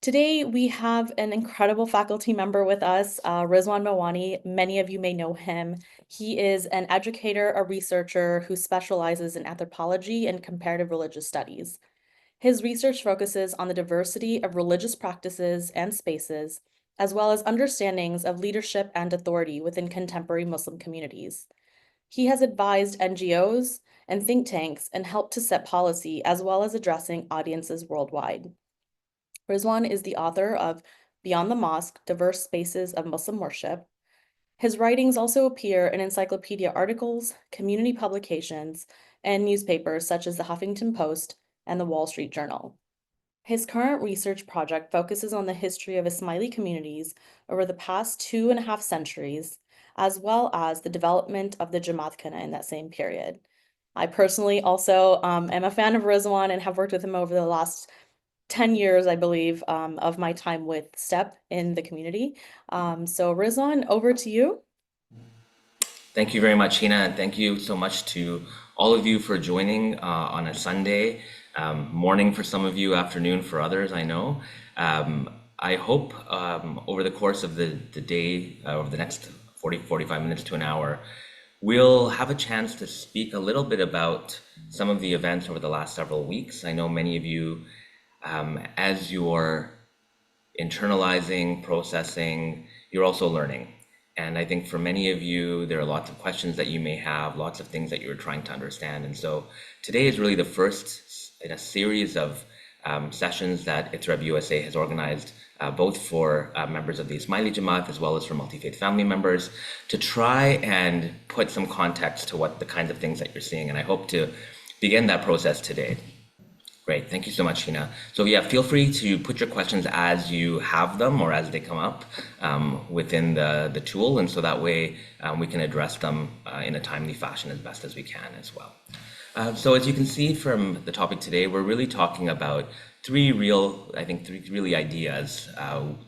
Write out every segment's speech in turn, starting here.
Today, we have an incredible faculty member with us, Rizwan Mawani. Many of you may know him. He is an educator, a researcher who specializes in anthropology and comparative religious studies. His research focuses on the diversity of religious practices and spaces, as well as understandings of leadership and authority within contemporary Muslim communities. He has advised NGOs and think tanks and helped to set policy, as well as addressing audiences worldwide. Rizwan is the author of Beyond the Mosque, Diverse Spaces of Muslim Worship. His writings also appear in encyclopedia articles, community publications, and newspapers such as the Huffington Post and the Wall Street Journal. His current research project focuses on the history of Ismaili communities over the past 2.5 centuries, as well as the development of the Jamaat Khana in that same period. I personally also am a fan of Rizwan and have worked with him over the last 10 years, I believe, of my time with STEP in the community. So Rizwan, over to you. Thank you very much, Heena, and thank you so much to all of you for joining on a Sunday morning for some of you, afternoon for others, I know. I hope over the course of the day, over the next 45 minutes to an hour, we'll have a chance to speak a little bit about some of the events over the last several weeks. I know many of you, as you're internalizing, processing, you're also learning. And I think for many of you, there are lots of questions that you may have, lots of things that you're trying to understand. And so today is really the first in a series of sessions that ITREB USA has organized, both for members of the Ismaili Jamaat as well as for multi-faith family members, to try and put some context to what the kinds of things that you're seeing. And I hope to begin that process today. Great, thank you so much, Heena. So yeah, feel free to put your questions as you have them or as they come up within the tool, and so that way we can address them in a timely fashion as best as we can as well. So as you can see from the topic today, we're really talking about three really ideas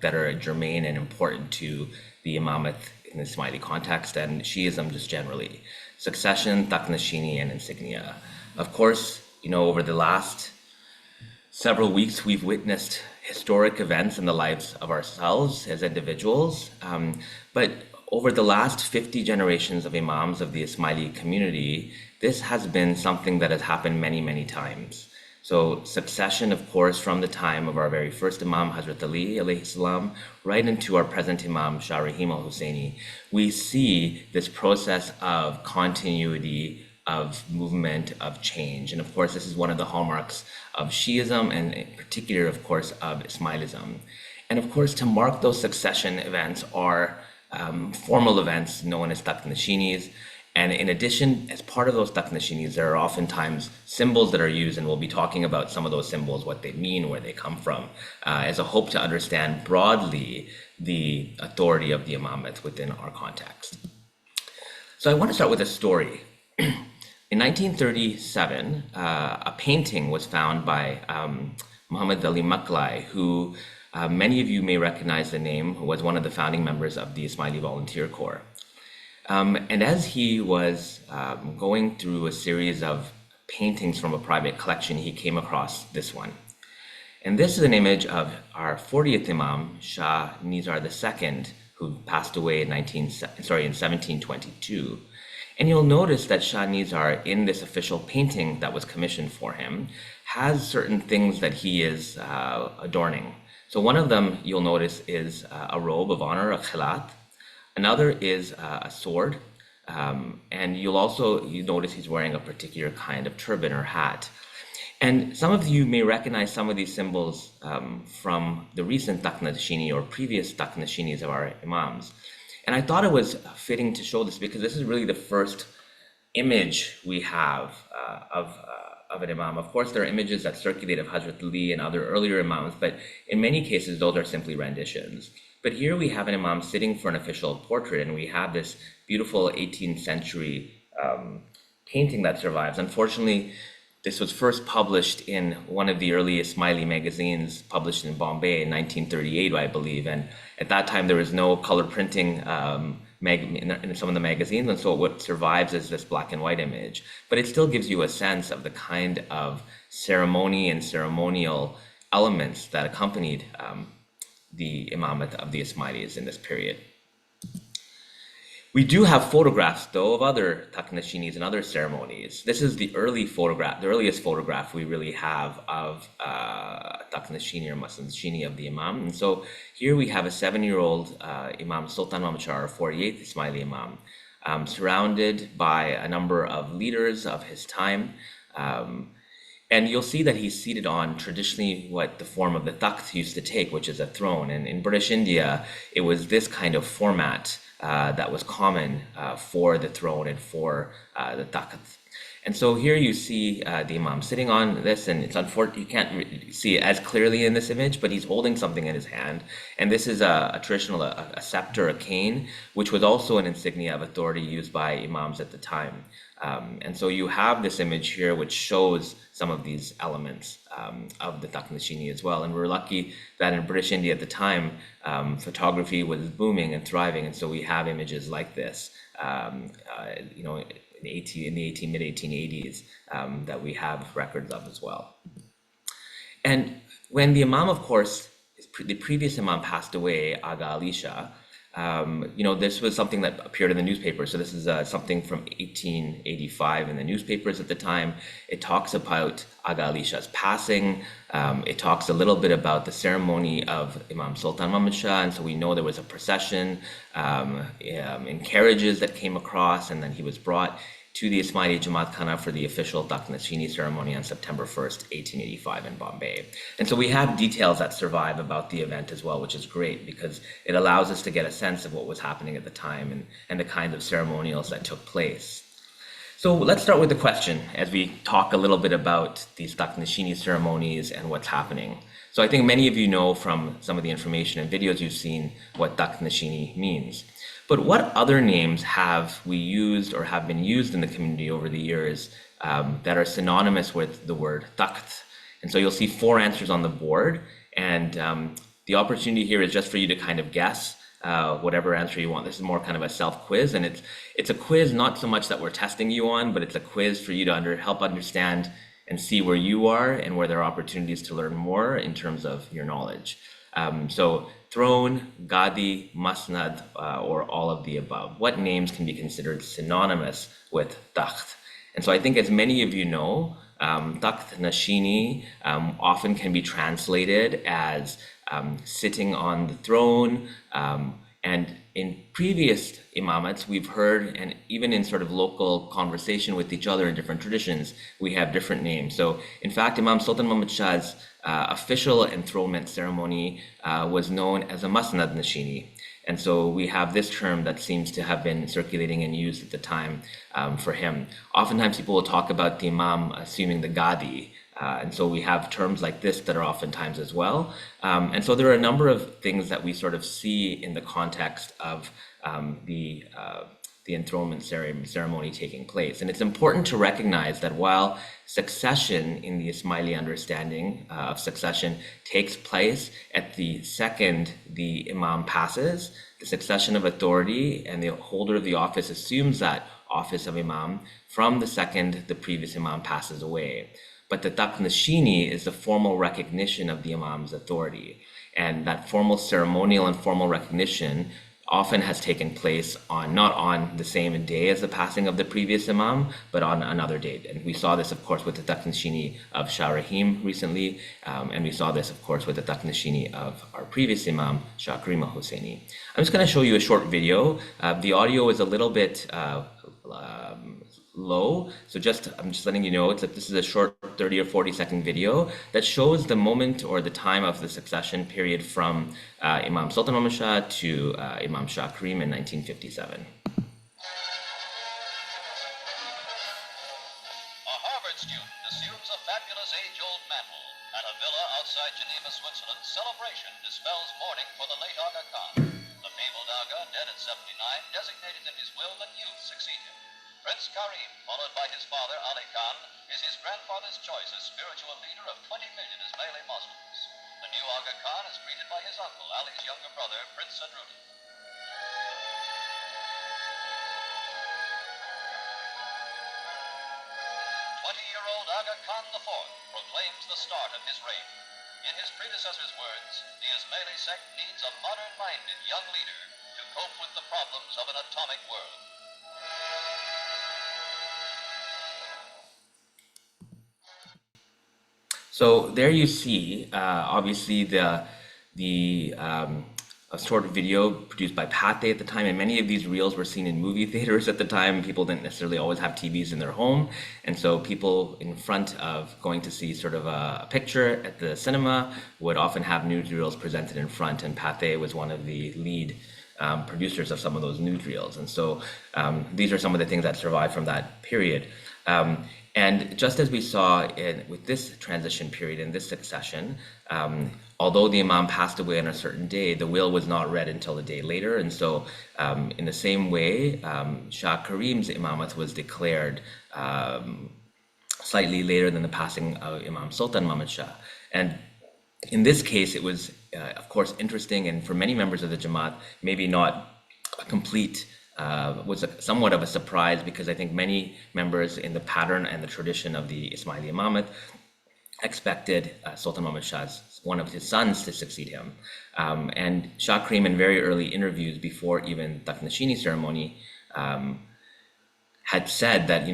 that are germane and important to the Imamat in the Ismaili context and Shiism just generally. Succession, Takht-nishini, and Insignia. Of course, over the last several weeks, we've witnessed historic events in the lives of ourselves as individuals, but over the last 50 generations of Imams of the Ismaili community, this has been something that has happened many, many times. So succession, of course, from the time of our very first Imam, Hazrat Ali, alayhi salam, right into our present Imam, Shah Rahim al-Hussaini, we see this process of continuity, of movement, of change. And of course, this is one of the hallmarks of Shiism and in particular, of course, of Ismailism. And of course, to mark those succession events are formal events known as Takht-nishinis. And in addition, as part of those Takht-nishinis, there are oftentimes symbols that are used, and we'll be talking about some of those symbols, what they mean, where they come from, as a hope to understand broadly the authority of the Imamat within our context. So I want to start with a story. In 1937, a painting was found by Muhammad Ali Maklai, who many of you may recognize the name, who was one of the founding members of the Ismaili Volunteer Corps. And as he was going through a series of paintings from a private collection, he came across this one. And this is an image of our 40th Imam, Shah Nizar II, who passed away in 1722. And you'll notice that Shah Nizar, in this official painting that was commissioned for him, has certain things that he is adorning. So one of them you'll notice is a robe of honor, a khilat. Another is a sword. And you notice he's wearing a particular kind of turban or hat. And some of you may recognize some of these symbols from the recent Takht-nishini or previous Takht-nishinis of our Imams. And I thought it was fitting to show this because this is really the first image we have of an Imam. Of course, there are images that circulate of Hazrat Ali and other earlier Imams, but in many cases, those are simply renditions. But here we have an Imam sitting for an official portrait, and we have this beautiful 18th century painting that survives. Unfortunately, this was first published in one of the early Ismaili magazines, published in Bombay in 1938, I believe. And at that time, there was no color printing in some of the magazines. And so what survives is this black and white image. But it still gives you a sense of the kind of ceremony and ceremonial elements that accompanied the imamat of the Ismailis in this period. We do have photographs, though, of other Takht-nishinis and other ceremonies. This is the earliest photograph we really have of Takht-nishini or Masnad-nishini of the Imam. And so here we have a 7-year-old Imam Sultan Muhammad Shah, or 48th Ismaili Imam, surrounded by a number of leaders of his time. And you'll see that he's seated on traditionally what the form of the takht used to take, which is a throne. And in British India, it was this kind of format that was common for the throne and for the takht. And so here you see the Imam sitting on this, and it's unfortunate you can't see it as clearly in this image, but he's holding something in his hand. And this is a traditional a scepter, a cane, which was also an insignia of authority used by Imams at the time. And so you have this image here which shows some of these elements of the Takht-nishini as well. And we're lucky that in British India at the time, photography was booming and thriving. And so we have images like this, you know, in the mid-1880s that we have records of as well. And when the Imam, of course, the previous Imam passed away, Aga Ali Shah, you know, this was something that appeared in the newspaper. So this is something from 1885 in the newspapers at the time. It talks about Aga Ali Shah's passing. It talks a little bit about the ceremony of Imam Sultan Muhammad Shah. And so we know there was a procession in carriages that came across, and then he was brought to the Ismaili Jamaat Khana for the official Takht-nishini ceremony on September 1st, 1885 in Bombay. And so we have details that survive about the event as well, which is great because it allows us to get a sense of what was happening at the time and the kinds of ceremonials that took place. So let's start with the question as we talk a little bit about these Takht-nishini ceremonies and what's happening. So I think many of you know from some of the information and videos you've seen what Takht-nishini means. But what other names have we used or have been used in the community over the years that are synonymous with the word takht? And so you'll see 4 answers on the board. And the opportunity here is just for you to kind of guess whatever answer you want. This is more kind of a self-quiz. And it's a quiz not so much that we're testing you on, but it's a quiz for you to help understand and see where you are and where there are opportunities to learn more in terms of your knowledge. So throne, gadi, masnad, or all of the above. What names can be considered synonymous with takht? And so I think as many of you know, Takht-nishini often can be translated as sitting on the throne. And in previous imamats, we've heard, and even in sort of local conversation with each other in different traditions, we have different names. So in fact, Imam Sultan Muhammad Shah's official enthronement ceremony was known as a Masnad-nishini. And so we have this term that seems to have been circulating and used at the time for him. Oftentimes people will talk about the Imam assuming the Gadi. And so we have terms like this that are oftentimes as well. And so there are a number of things that we sort of see in the context of the enthronement ceremony taking place. And it's important to recognize that while succession in the Ismaili understanding of succession takes place at the second the Imam passes, the succession of authority and the holder of the office assumes that office of Imam from the second the previous Imam passes away. But the Takht-nishini is the formal recognition of the Imam's authority. And that formal ceremonial and formal recognition often has taken place not on the same day as the passing of the previous Imam, but on another date. And we saw this, of course, with the Takht-nishini of Shah Rahim recently, and we saw this, of course, with the Takht-nishini of our previous Imam, Shah Karim al-Hussaini. I'm just going to show you a short video. The audio is a little bit low, so I'm just letting you know this is a short 30 or 40-second video that shows the moment or the time of the succession period from Imam Sultan Muhammad Shah to Imam Shah Karim in 1957. A Harvard student assumes a fabulous age-old mantle. At a villa outside Geneva, Switzerland, celebration dispels mourning for the late Aga Khan. The fabled Aga, dead at 79, designated in his will that youth succeed him. Prince Karim, followed by his father Ali Khan, is his grandfather's choice as spiritual leader of 20 million Ismaili Muslims. The new Aga Khan is greeted by his uncle, Ali's younger brother, Prince Sadruddin. 20-year-old Aga Khan IV proclaims the start of his reign. In his predecessor's words, the Ismaili sect needs a modern-minded young leader to cope with the problems of an atomic world. So there you see, obviously the a short video produced by Pathé at the time, and many of these reels were seen in movie theaters at the time. People didn't necessarily always have TVs in their home, and so people in front of going to see sort of a picture at the cinema would often have newsreels presented in front, and Pathé was one of the lead producers of some of those newsreels. And so these are some of the things that survived from that period. And just as we saw with this transition period in this succession, although the Imam passed away on a certain day, the will was not read until a day later. And so in the same way, Shah Karim's Imamat was declared slightly later than the passing of Imam Sultan Muhammad Shah. And in this case, it was, of course, interesting, and for many members of the Jamaat, maybe not a complete, was somewhat of a surprise, because I think many members in the pattern and the tradition of the Ismaili Imamat expected Sultan Muhammad Shah's, one of his sons, to succeed him. And Shah Karim, in very early interviews before even Takht-nishini ceremony, had said that,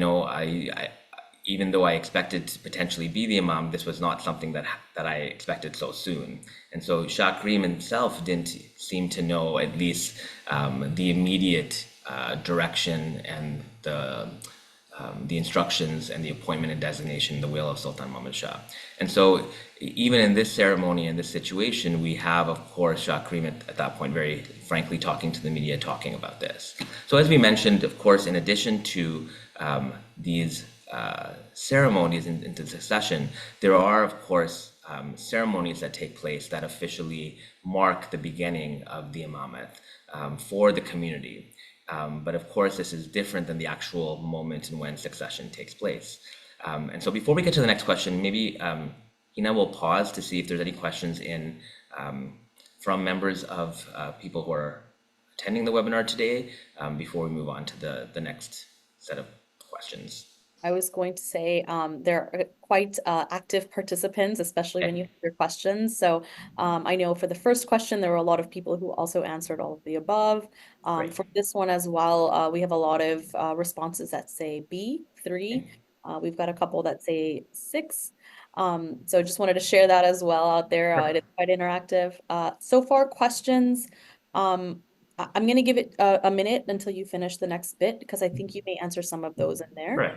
even though I expected to potentially be the Imam, this was not something that I expected so soon. And so Shah Karim himself didn't seem to know at least the immediate direction and the instructions and the appointment and designation, the will of Sultan Muhammad Shah. And so even in this ceremony, in this situation, we have, of course, Shah Karim at that point very frankly talking to the media, talking about this. So as we mentioned, of course, in addition to these ceremonies into succession, there are, of course, ceremonies that take place that officially mark the beginning of the Imamat for the community. But of course, this is different than the actual moment in when succession takes place. And so before we get to the next question, maybe Heena will pause to see if there's any questions from members of people who are attending the webinar today before we move on to the next set of questions. I was going to say there are quite active participants, especially when you have your questions. So I know for the first question, there were a lot of people who also answered all of the above. For this one as well, we have a lot of responses that say B, 3. We've got a couple that say 6. So just wanted to share that as well out there. It is quite interactive. So far, questions. I'm going to give it a minute until you finish the next bit, because I think you may answer some of those in there. Right.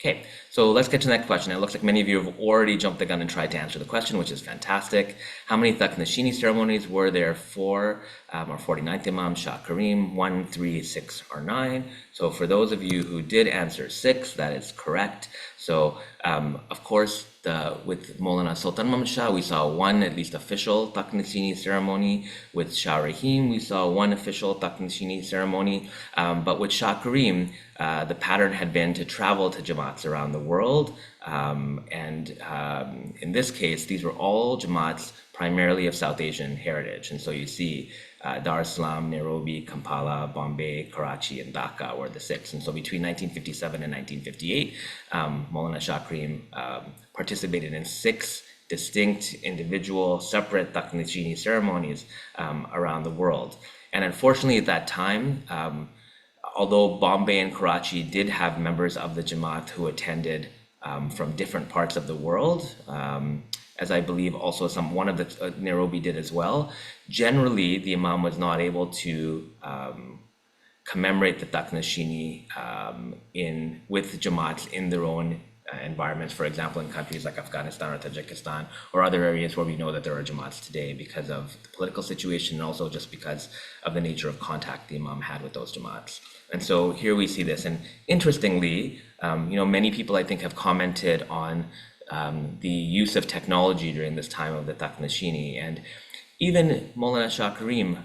Okay, so let's get to the next question. It looks like many of you have already jumped the gun and tried to answer the question, which is fantastic. How many Takht-nishini ceremonies were there for our 49th Imam, Shah Karim? 1, 3, 6, or 9? So for those of you who did answer 6, that is correct. So of course, with Mawlana Sultan Muhammad Shah, we saw one at least official Takht-nishini ceremony. With Shah Rahim, we saw one official Takht-nishini ceremony. But with Shah Karim, the pattern had been to travel to Jamaats around the world. In this case, these were all Jamaats primarily of South Asian heritage. And so you see Dar es Salaam, Nairobi, Kampala, Bombay, Karachi, and Dhaka were the 6. And so between 1957 and 1958, Mawlana Shah Karim participated in 6 distinct, individual, separate Takht-nishini ceremonies around the world. And unfortunately at that time, although Bombay and Karachi did have members of the Jamaat who attended from different parts of the world, as I believe also one of the Nairobi did as well, generally the Imam was not able to commemorate the Takht-nishini with Jamaats in their own environments, for example, in countries like Afghanistan or Tajikistan or other areas where we know that there are Jamaats today because of the political situation and also just because of the nature of contact the Imam had with those Jamaats. And so here we see this. And interestingly, many people I think have commented on the use of technology during this time of the Takht-nishini. And even Mawlana Shah Karim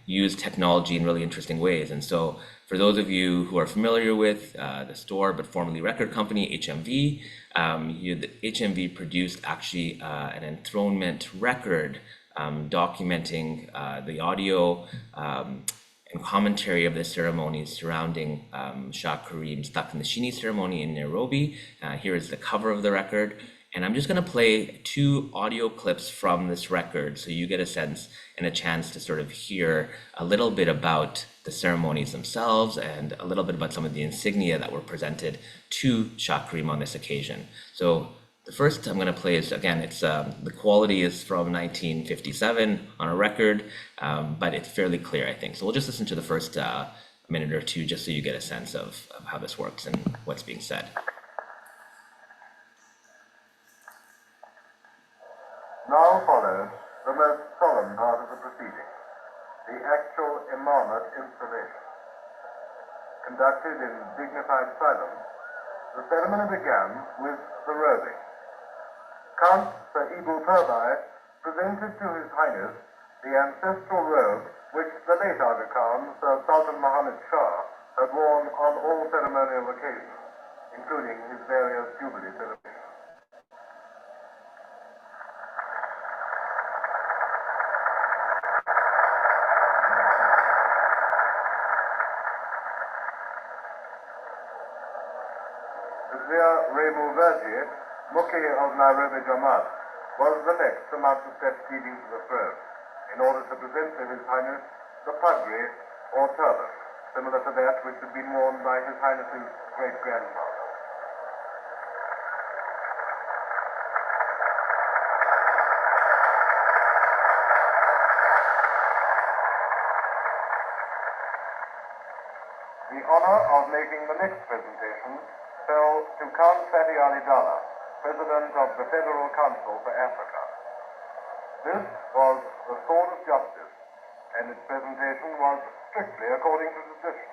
used technology in really interesting ways. And so for those of you who are familiar with the store, but formerly record company, HMV, the HMV produced actually an enthronement record documenting the audio and commentary of the ceremonies surrounding Shah Karim's Takht-nishini ceremony in Nairobi. Here is the cover of the record. And I'm just going to play two audio clips from this record so you get a sense and a chance to sort of hear a little bit about the ceremonies themselves and a little bit about some of the insignia that were presented to Shah Karim on this occasion. So the first I'm going to play is, again, it's the quality is from 1957 on a record, but it's fairly clear, I think. So we'll just listen to the first minute or two just so you get a sense of how this works and what's being said. Now follows the most solemn part of the proceeding, the actual Imamat installation. Conducted in dignified silence, the ceremony began with the robing. Count Sir Ebul Turbai presented to His Highness the ancestral robe which the late Aga Khan, Sir Sultan Muhammad Shah, had worn on all ceremonial occasions, including his various jubilee celebrations. Rahim Mukhi of Nairobi Jamaat, was the next to mount the steps leading to the throne, in order to present to His Highness the pagri or turban, similar to that which had been worn by His Highness's great-grandfather. The honor of making the next presentation fell to Count Fatih Ali Dalla, President of the Federal Council for Africa. This was the sword of justice, and its presentation was strictly according to tradition.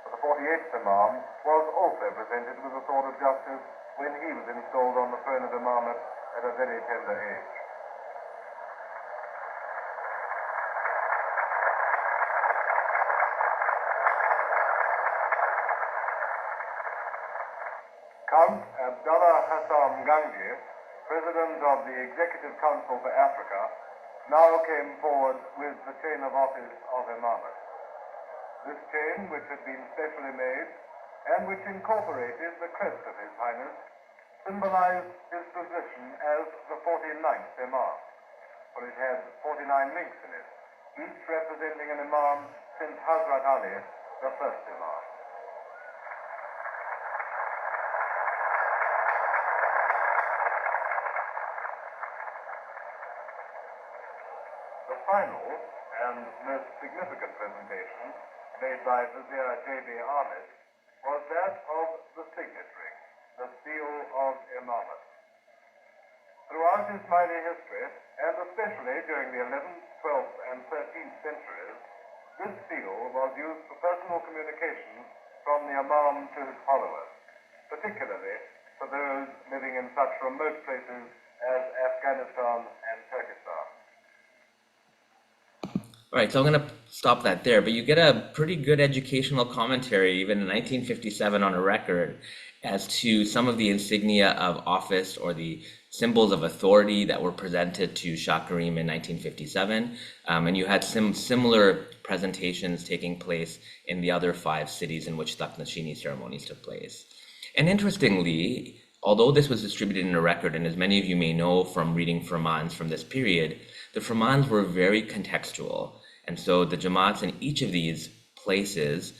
For the 48th Imam was also presented with the sword of justice when he was installed on the throne of Imamat at a very tender age. Count Abdullah Hassan Gangi, President of the Executive Council for Africa, now came forward with the chain of office of Imamat. This chain, which had been specially made, and which incorporated the crest of His Highness, symbolized his position as the 49th Imam, for it had 49 links in it, each representing an Imam since Hazrat Ali, the first Imam. The final and most significant presentation made by Vizier J.B. Ahmed was that of the signet ring, the seal of Imamat. Throughout Ismaili history, and especially during the 11th, 12th, and 13th centuries, this seal was used for personal communication from the Imam to his followers, particularly for those living in such remote places as Afghanistan and Turkestan. All right, so I'm going to stop that there, but you get a pretty good educational commentary, even in 1957 on a record, as to some of the insignia of office or the symbols of authority that were presented to Shah Karim in 1957. And you had some similar presentations taking place in the other 5 cities in which Takht-nishini ceremonies took place. And interestingly, although this was distributed in a record, and as many of you may know from reading Firmans from this period, the Firmans were very contextual. And so the Jamaats in each of these places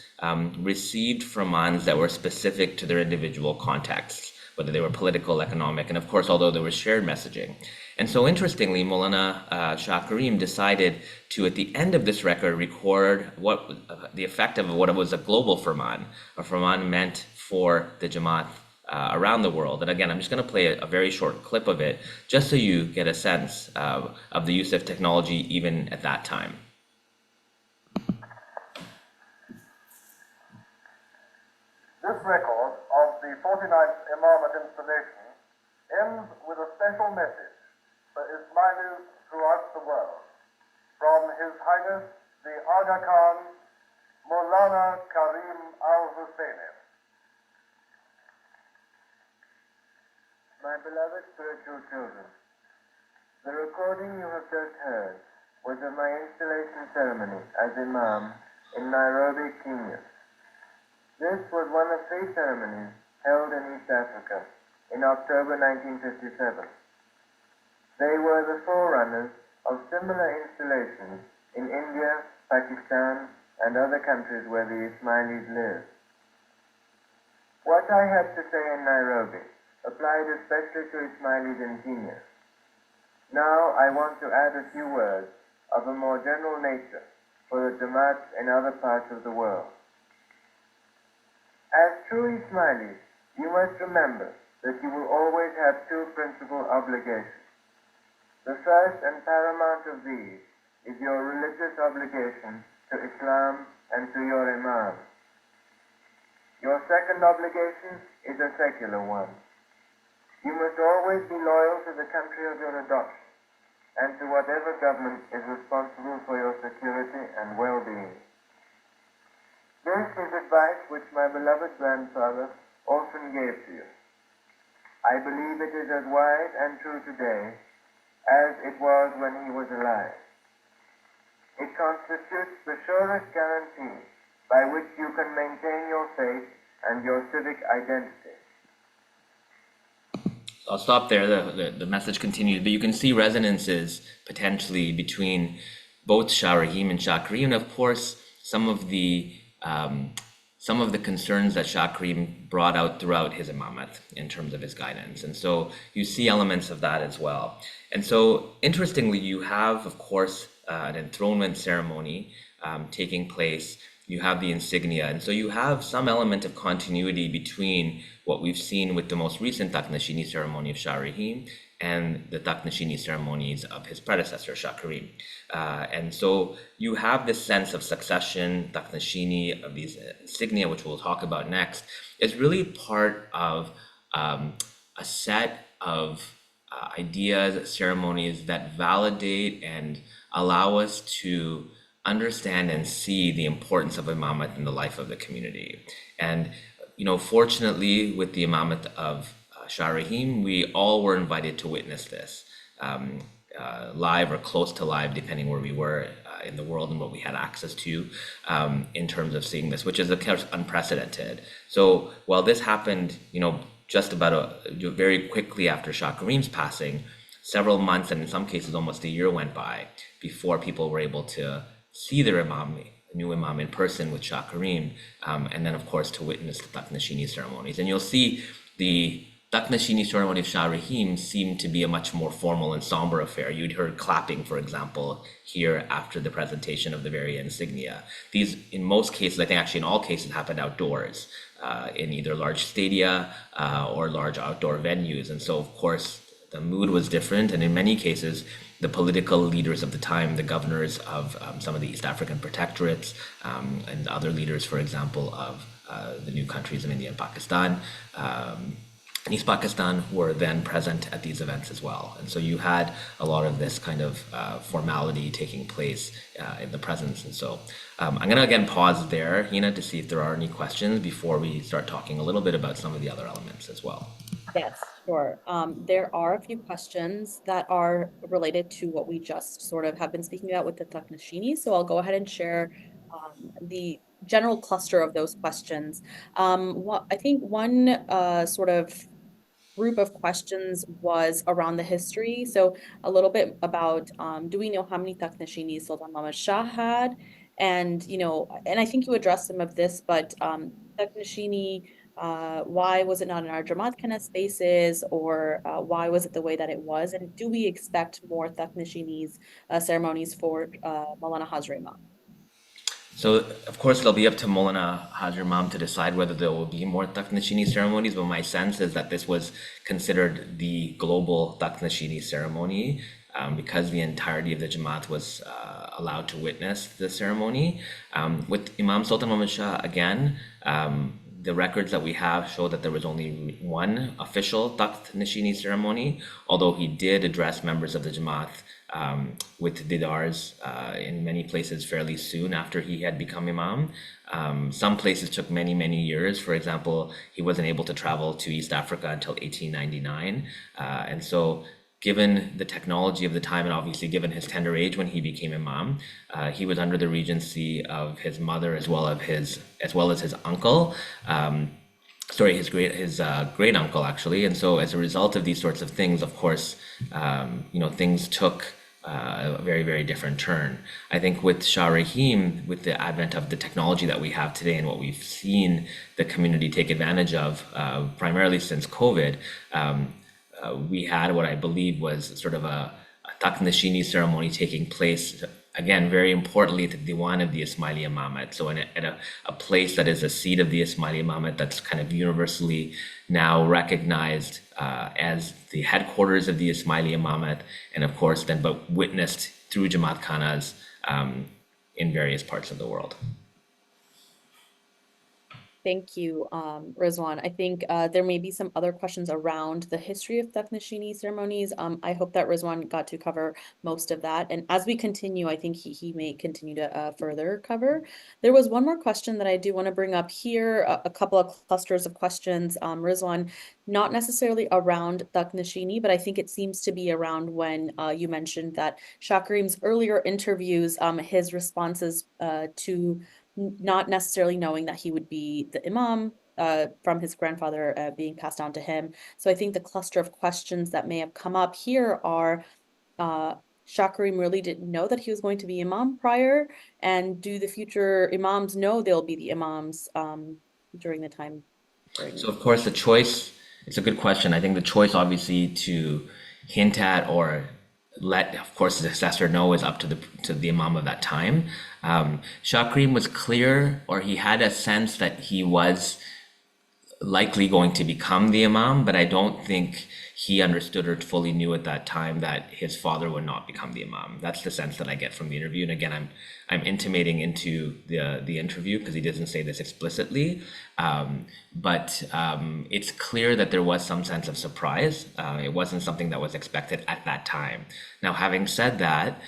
received Firmans that were specific to their individual contexts, whether they were political, economic, and of course, although there was shared messaging. And so interestingly, Mawlana Shah Karim decided to, at the end of this record, record what the effect of what was a global Firman, a Firman meant for the Jamaat around the world. And again, I'm just going to play a very short clip of it, just so you get a sense of the use of technology even at that time. This record of the 49th Imamat installation ends with a special message for Ismailis throughout the world from His Highness the Aga Khan, Mawlana Karim al-Hussaini. My beloved spiritual children, the recording you have just heard was of my installation ceremony as Imam in Nairobi, Kenya. This was one of 3 ceremonies held in East Africa in October 1957. They were the forerunners of similar installations in India, Pakistan, and other countries where the Ismailis live. What I had to say in Nairobi applied especially to Ismailis in Kenya. Now I want to add a few words of a more general nature for the Jamaats in other parts of the world. As true Ismailis, you must remember that you will always have two principal obligations. The first and paramount of these is your religious obligation to Islam and to your Imams. Your second obligation is a secular one. You must always be loyal to the country of your adoption and to whatever government is responsible for your security and well-being. This is advice which my beloved grandfather often gave to you. I believe it is as wise and true today as it was when he was alive. It constitutes the surest guarantee by which you can maintain your faith and your civic identity. I'll stop there. The message continues, but you can see resonances potentially between both Shah Rahim and Shah Karim, and of course some of the concerns that Shah Karim brought out throughout his imamat in terms of his guidance. And so you see elements of that as well. And so interestingly, you have, of course, an enthronement ceremony taking place. You have the insignia. And so you have some element of continuity between what we've seen with the most recent Takht-nishini ceremony of Shah Rahim and the Takht-nishini ceremonies of his predecessor, Shah Karim. And so you have this sense of succession, Takht-nishini, of these insignia, which we'll talk about next, is really part of a set of ideas, ceremonies that validate and allow us to understand and see the importance of imamat in the life of the community. And, you know, fortunately, with the imamat of Shah Rahim, we all were invited to witness this live or close to live, depending where we were in the world and what we had access to in terms of seeing this, which is of course unprecedented. So while this happened, you know, just about very quickly after Shah Karim's passing, several months and in some cases almost a year went by before people were able to see their new imam in person with Shah Karim, and then of course to witness the Takht-nishini ceremonies. And you'll see the Takht-nishini ceremony of Shah Rahim seemed to be a much more formal and somber affair. You'd heard clapping, for example, here after the presentation of the very insignia. These, in most cases, I think actually in all cases, happened outdoors, in either large stadia or large outdoor venues. And so, of course, the mood was different. And in many cases, the political leaders of the time, the governors of some of the East African protectorates, and other leaders, for example, of the new countries of India and Pakistan, East Pakistan, were then present at these events as well. And so you had a lot of this kind of formality taking place in the presence. And so I'm going to again pause there, Heena, to see if there are any questions before we start talking a little bit about some of the other elements as well. Yes, sure. There are a few questions that are related to what we just sort of have been speaking about with the Takht-nishini. So I'll go ahead and share the general cluster of those questions. I think one sort of group of questions was around the history. So a little bit about, do we know how many Takht-nishini Sultan Muhammad Shah had? And, you know, and I think you addressed some of this, but Takht-nishini, why was it not in our Jamaat kind of spaces, or why was it the way that it was? And do we expect more Takht-nishini's ceremonies for Mawlana Hazrat Imam? So, of course, it'll be up to Mawlana Hazrat Imam to decide whether there will be more Takht-nishini ceremonies, but my sense is that this was considered the global Takht-nishini ceremony because the entirety of the Jamaat was allowed to witness the ceremony. With Imam Sultan Muhammad Shah, again, the records that we have show that there was only one official Takht-nishini ceremony, although he did address members of the Jamaat with didars in many places fairly soon after he had become Imam. Some places took many, many years. For example, he wasn't able to travel to East Africa until 1899. And so given the technology of the time, and obviously given his tender age when he became Imam, he was under the regency of his mother as well as his uncle. sorry, his great uncle actually. And so as a result of these sorts of things, of course, things took a very, very different turn. I think with Shah Rahim, with the advent of the technology that we have today and what we've seen the community take advantage of, primarily since COVID, we had what I believe was sort of a Takht-nishini ceremony taking place, again, very importantly, at the Diwan of the Ismaili Imamat. So at a place that is a seat of the Ismaili Imamat that's kind of universally now recognized as the headquarters of the Ismaili Imamat, and of course then but witnessed through Jamaat Khanas in various parts of the world. Thank you, Rizwan. I think there may be some other questions around the history of Takht-nishini ceremonies. I hope that Rizwan got to cover most of that. And as we continue, I think he may continue to further cover. There was one more question that I do want to bring up here, a couple of clusters of questions, Rizwan, not necessarily around Takht-nishini, but I think it seems to be around when you mentioned that Shah Karim's earlier interviews, his responses to not necessarily knowing that he would be the Imam from his grandfather being passed down to him. So I think the cluster of questions that may have come up here are Shah Karim really didn't know that he was going to be Imam prior, and do the future Imams know they'll be the Imams during the time frame? So of course the choice, it's a good question. I think the choice obviously to hint at or let, of course, the successor know is up to the Imam of that time. Shah Karim was clear, or he had a sense that he was likely going to become the Imam, but I don't think he understood or fully knew at that time that his father would not become the Imam. That's the sense that I get from the interview. And again, I'm intimating into the interview because he doesn't say this explicitly. But it's clear that there was some sense of surprise. It wasn't something that was expected at that time. Now, having said that,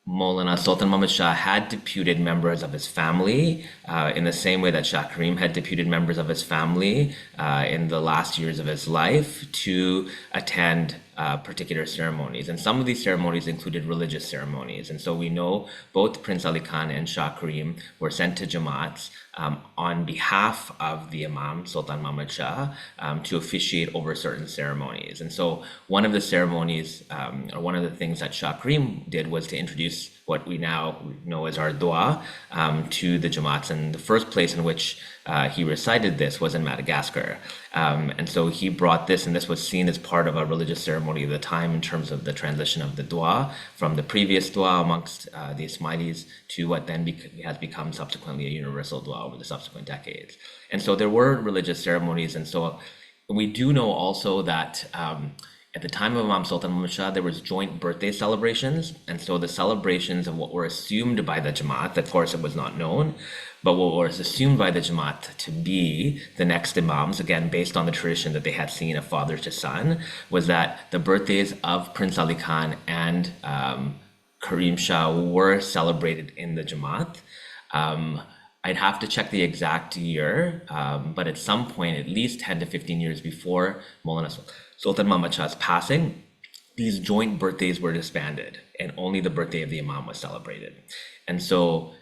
Mawlana Sultan Muhammad Shah had deputed members of his family in the same way that Shah Karim had deputed members of his family in the last years of his life to attend particular ceremonies. And some of these ceremonies included religious ceremonies. And so we know both Prince Ali Khan and Shah Karim were sent to Jamaats on behalf of the Imam, Sultan Muhammad Shah, to officiate over certain ceremonies. And so one of the ceremonies, or one of the things that Shah Karim did was to introduce what we now know as our dua to the Jamaats. And the first place in which he recited this was in Madagascar. And so he brought this, and this was seen as part of a religious ceremony of the time in terms of the transition of the dua from the previous dua amongst the Ismailis to what then has become subsequently a universal dua over the subsequent decades. And so there were religious ceremonies. And so we do know also that at the time of Imam Sultan Muhammad Shah, there was joint birthday celebrations. And so the celebrations of what were assumed by the Jamaat, of course it was not known, but what was assumed by the Jamaat to be the next Imams, again, based on the tradition that they had seen of father to son, was that the birthdays of Prince Ali Khan and Karim Shah were celebrated in the Jamaat. I'd have to check the exact year, but at some point, at least 10 to 15 years before Mawlana Sultan Muhammad Shah's passing, these joint birthdays were disbanded and only the birthday of the Imam was celebrated. And so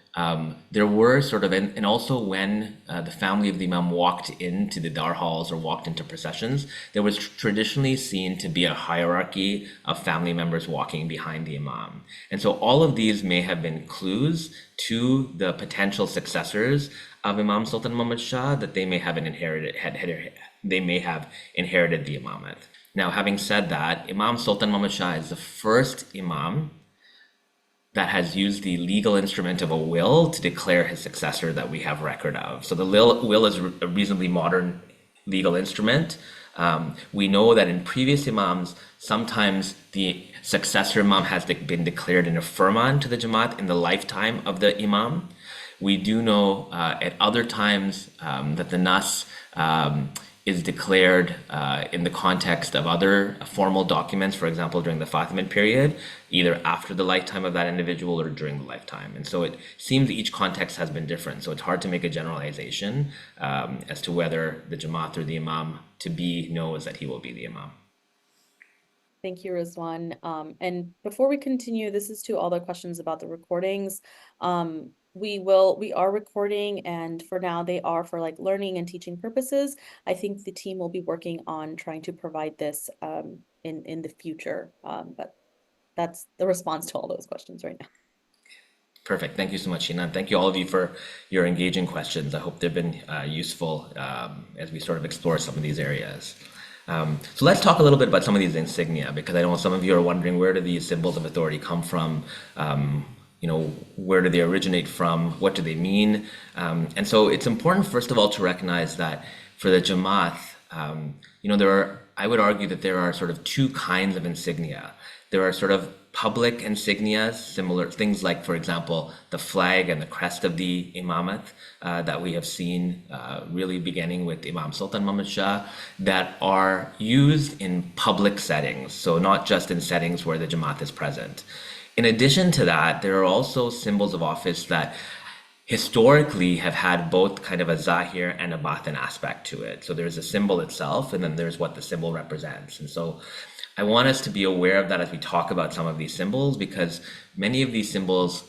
there were sort of, and also when the family of the Imam walked into the dar halls or walked into processions, there was traditionally seen to be a hierarchy of family members walking behind the Imam. And so all of these may have been clues to the potential successors of Imam Sultan Muhammad Shah that they may have inherited the Imamate. Now, having said that, Imam Sultan Muhammad Shah is the first Imam that has used the legal instrument of a will to declare his successor that we have record of. So the will is a reasonably modern legal instrument. We know that in previous Imams, sometimes the successor Imam has been declared in a firman to the Jamaat in the lifetime of the Imam. We do know at other times that the Nas is declared in the context of other formal documents, for example, during the Fatimid period, either after the lifetime of that individual or during the lifetime. And so it seems each context has been different. So it's hard to make a generalization as to whether the Jamaat or the Imam to be knows that he will be the Imam. Thank you, Rizwan. And before we continue, this is to all the questions about the recordings. we are recording, and for now they are for like learning and teaching purposes. I think the team will be working on trying to provide this in the future. But that's the response to all those questions right now. Perfect. Thank you so much, Heena. And thank you all of you for your engaging questions. I hope they've been useful as we sort of explore some of these areas. So let's talk a little bit about some of these insignia, because I know some of you are wondering, where do these symbols of authority come from? Where do they originate from? What do they mean? And so it's important, first of all, to recognize that for the Jamaat, I would argue that there are sort of two kinds of insignia. There are sort of public insignias, similar things like, for example, the flag and the crest of the Imamat that we have seen really beginning with Imam Sultan Muhammad Shah, that are used in public settings, so not just in settings where the Jamaat is present. In addition to that, there are also symbols of office that historically have had both kind of a zahir and a batin aspect to it. So there's a symbol itself, and then there's what the symbol represents. And so I want us to be aware of that as we talk about some of these symbols, because many of these symbols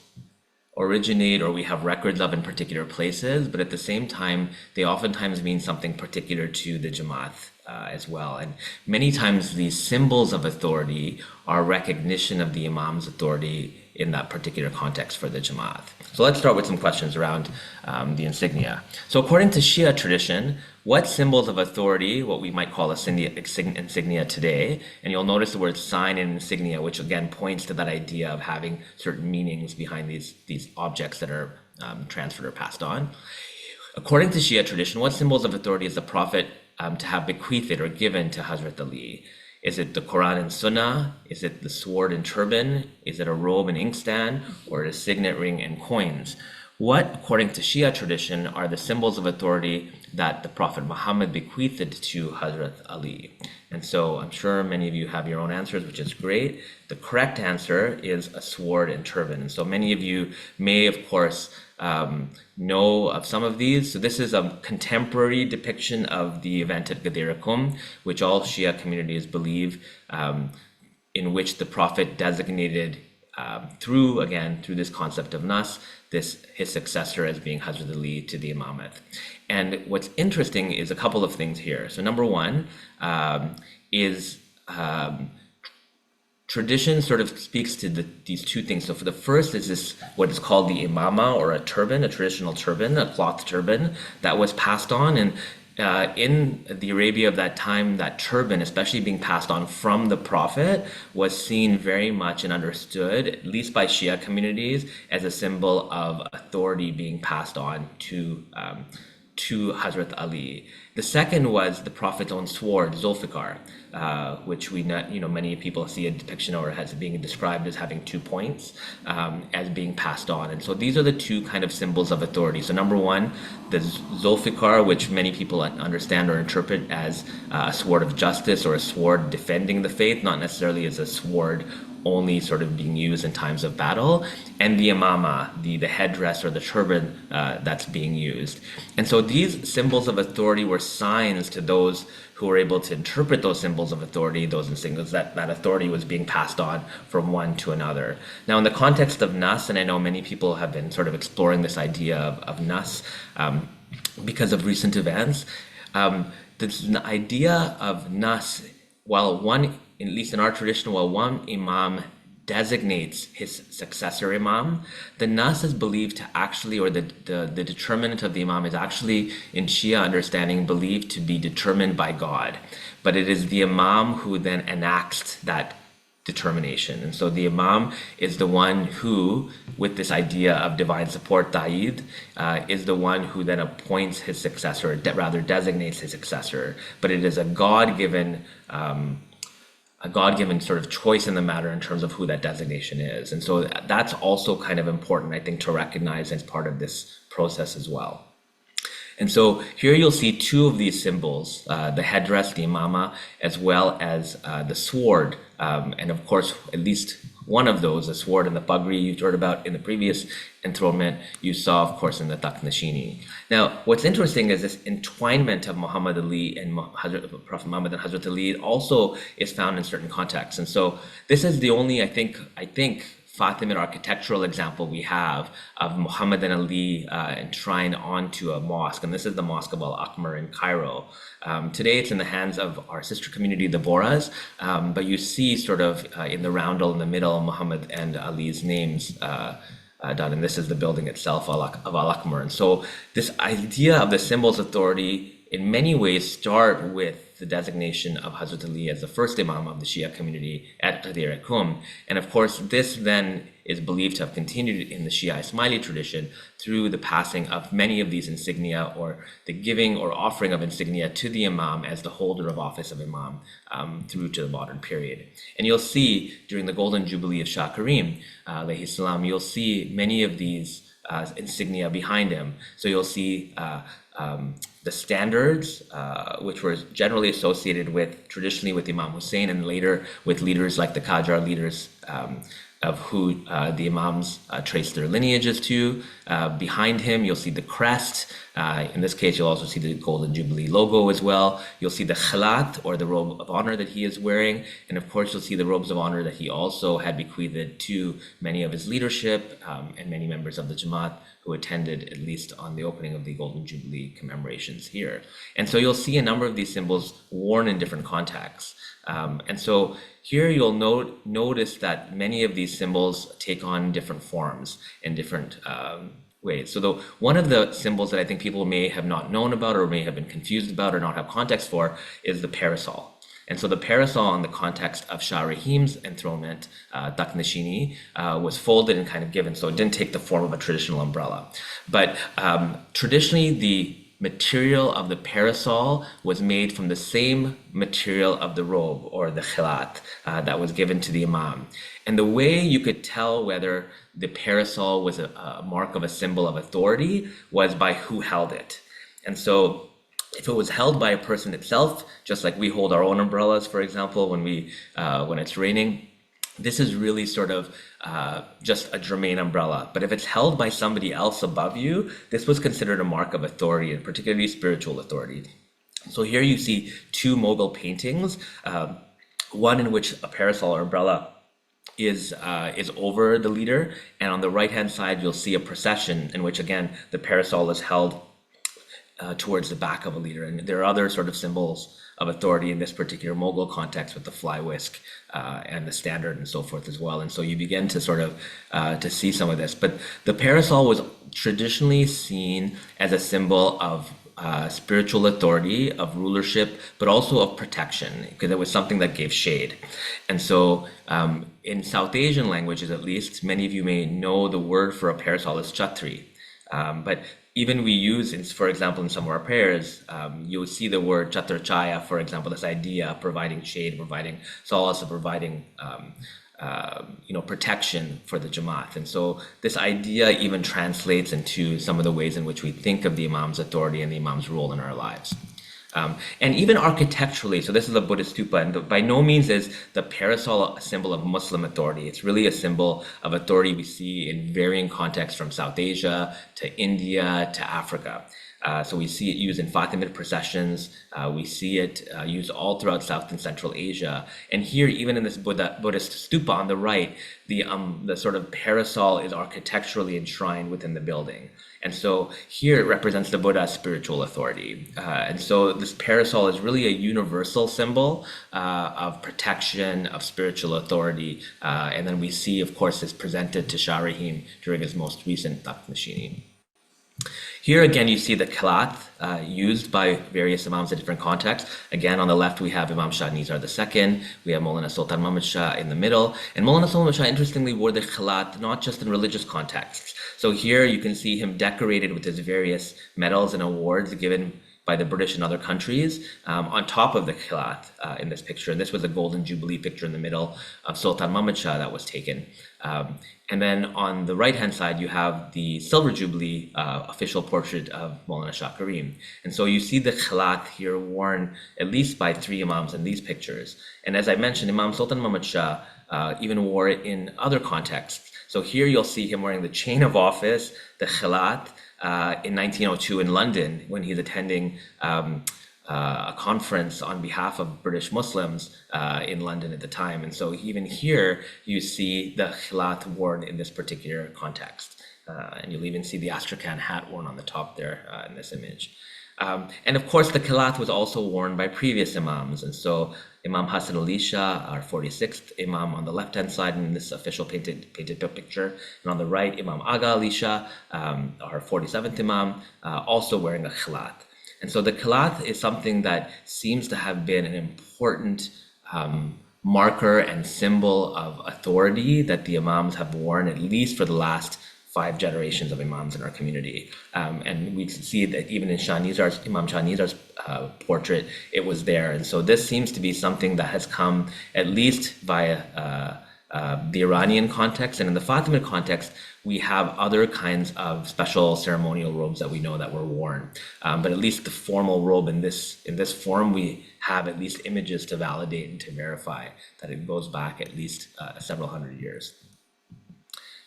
originate or we have records of in particular places, but at the same time, they oftentimes mean something particular to the Jamaat as well. And many times these symbols of authority are recognition of the Imam's authority in that particular context for the Jamaat. So let's start with some questions around the insignia. So according to Shia tradition, what symbols of authority, what we might call insignia today, and you'll notice the word sign and insignia, which again points to that idea of having certain meanings behind these objects that are transferred or passed on. According to Shia tradition, what symbols of authority is the Prophet to have bequeathed or given to Hazrat Ali? Is it the Quran and Sunnah? Is it the sword and turban? Is it a robe and inkstand? Or a signet ring and coins? What, according to Shia tradition, are the symbols of authority that the Prophet Muhammad bequeathed to Hazrat Ali? And so I'm sure many of you have your own answers, which is great. The correct answer is a sword and turban. And so many of you may, of course, know of some of these. So this is a contemporary depiction of the event at Ghadir Qum, which all Shia communities believe, in which the Prophet designated through this concept of nas, his successor as being Hazrat Ali to the Imamat. And what's interesting is a couple of things here. So number one is tradition sort of speaks to these two things. So for the first is this, what is called the imama, or a turban, a traditional turban, a cloth turban that was passed on. And in the Arabia of that time, that turban, especially being passed on from the Prophet, was seen very much and understood, at least by Shia communities, as a symbol of authority being passed on to Hazrat Ali. The second was the Prophet's own sword, Zulfikar, which many people see a depiction or as being described as having 2 points, as being passed on. And so these are the two kind of symbols of authority. So number one, the Zulfikar, which many people understand or interpret as a sword of justice or a sword defending the faith, not necessarily as a sword only sort of being used in times of battle, and the imama, the headdress or the turban that's being used. And so these symbols of authority were signs to those who were able to interpret those symbols of authority, those insignias, that authority was being passed on from one to another. Now, in the context of nas, and I know many people have been sort of exploring this idea of nas because of recent events, the idea of nas, while one, at least in our tradition, while one imam designates his successor imam, the nas is believed to actually, or the determinant of the imam is actually, in Shia understanding, believed to be determined by God. But it is the imam who then enacts that determination. And so the imam is the one who, with this idea of divine support, ta'id, is the one who then appoints his successor, rather designates his successor. But it is a God-given sort of choice in the matter in terms of who that designation is. And so that's also kind of important, I think, to recognize as part of this process as well. And so here you'll see two of these symbols, the headdress, the imama, as well as the sword. And of course, at least one of those, the sword and the pagri you heard about in the previous enthronement, you saw, of course, in the Takht-nishini. Now, what's interesting is this entwinement of Muhammad Ali and Prophet Muhammad and Hazrat Ali also is found in certain contexts. And so this is the only, I think, Fatimid architectural example we have of Muhammad and Ali enshrined onto a mosque, and this is the Mosque of Al-Aqmar in Cairo. Today it's in the hands of our sister community, the Bohras, but you see sort of in the roundel in the middle, Muhammad and Ali's names done, and this is the building itself of Al-Aqmar. And so this idea of the symbol's authority in many ways start with the designation of Hazrat Ali as the first Imam of the Shia community at Ghadir Qum. And of course, this then is believed to have continued in the Shia Ismaili tradition through the passing of many of these insignia, or the giving or offering of insignia to the Imam as the holder of office of Imam through to the modern period. And you'll see during the Golden Jubilee of Shah Karim, alayhi salam, you'll see many of these insignia behind him. So you'll see the standards, which were generally associated with, traditionally with Imam Hussein, and later with leaders like the Qajar leaders of who the Imams trace their lineages to. Behind him, you'll see the crest. In this case, you'll also see the Golden Jubilee logo as well. You'll see the khilat, or the robe of honor that he is wearing. And of course, you'll see the robes of honor that he also had bequeathed to many of his leadership and many members of the Jamaat who attended at least on the opening of the Golden Jubilee commemorations here. And so you'll see a number of these symbols worn in different contexts. And so here you'll notice that many of these symbols take on different forms and different ways. So one of the symbols that I think people may have not known about, or may have been confused about, or not have context for, is the parasol. And so the parasol in the context of Shah Rahim's enthronement, Takht-nishini, was folded and kind of given, so it didn't take the form of a traditional umbrella. But traditionally, the material of the parasol was made from the same material of the robe, or the khilat, that was given to the Imam. And the way you could tell whether the parasol was a mark of a symbol of authority was by who held it. And so if it was held by a person itself, just like we hold our own umbrellas, for example, when it's raining, this is really sort of just a germane umbrella. But if it's held by somebody else above you, this was considered a mark of authority, and particularly spiritual authority. So here you see two Mughal paintings, one in which a parasol or umbrella is over the leader, and on the right-hand side you'll see a procession in which, again, the parasol is held towards the back of a leader. And there are other sort of symbols of authority in this particular Mughal context, with the fly whisk and the standard and so forth as well. And so you begin to sort of to see some of this. But the parasol was traditionally seen as a symbol of spiritual authority, of rulership, but also of protection, because it was something that gave shade. And so in South Asian languages, at least, many of you may know the word for a parasol is chhatri. But even we use, for example, in some of our prayers, you'll see the word chatur chaya, for example, this idea of providing shade, providing solace, of providing protection for the Jamaat. And so this idea even translates into some of the ways in which we think of the Imam's authority and the Imam's role in our lives. And even architecturally, so this is a Buddhist stupa, and by no means is the parasol a symbol of Muslim authority. It's really a symbol of authority we see in varying contexts, from South Asia to India to Africa. So we see it used in Fatimid processions. We see it used all throughout South and Central Asia. And here, even in this Buddhist stupa on the right, the sort of parasol is architecturally enshrined within the building. And so here it represents the Buddha's spiritual authority. And so this parasol is really a universal symbol of protection, of spiritual authority. And then we see, of course, this presented to Shah Rahim during his most recent Takht-nishini. Here again, you see the khilat used by various Imams in different contexts. Again, on the left, we have Imam Shah Nizar II. We have Mawlana Sultan Muhammad Shah in the middle. And Mawlana Sultan Muhammad Shah, interestingly, wore the khilat not just in religious contexts. So here you can see him decorated with his various medals and awards given by the British and other countries on top of the khilat in this picture. And this was a Golden Jubilee picture in the middle of Sultan Muhammad Shah that was taken. And then on the right-hand side, you have the Silver Jubilee official portrait of Mawlana Shah Karim. And so you see the khilat here worn at least by 3 Imams in these pictures. And as I mentioned, Imam Sultan Muhammad Shah even wore it in other contexts. So here you'll see him wearing the chain of office, the khilat, in 1902 in London when he's attending a conference on behalf of British Muslims in London at the time. And so even here, you see the khilat worn in this particular context. And you'll even see the Astrakhan hat worn on the top there in this image. And of course, the khilat was also worn by previous imams. And so Imam Hassan Ali Shah, our 46th imam on the left-hand side in this official painted picture. And on the right, Imam Aga Ali Shah, our 47th imam, also wearing a khilat. And so the khilat is something that seems to have been an important marker and symbol of authority that the imams have worn, at least for the last 5 generations of imams in our community. And we see that even in Imam Shah Nizar's portrait, it was there. And so this seems to be something that has come at least via the Iranian context. And in the Fatimid context, we have other kinds of special ceremonial robes that we know that were worn. But at least the formal robe in this form, we have at least images to validate and to verify that it goes back at least several hundred years.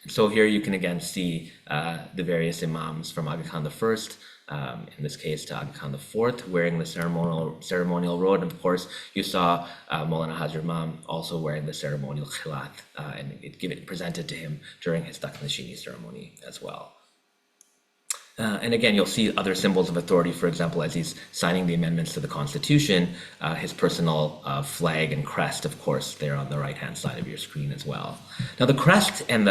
So here you can again see the various imams from Aga Khan I, in this case to Aga Khan IV, wearing the ceremonial robe. And of course, you saw Mawlana Hazrat Imam also wearing the ceremonial khilat, and it presented to him during his Takht-nishini ceremony as well. And again, you'll see other symbols of authority, for example, as he's signing the amendments to the Constitution, his personal flag and crest, of course, there on the right-hand side of your screen as well. Now, the crest and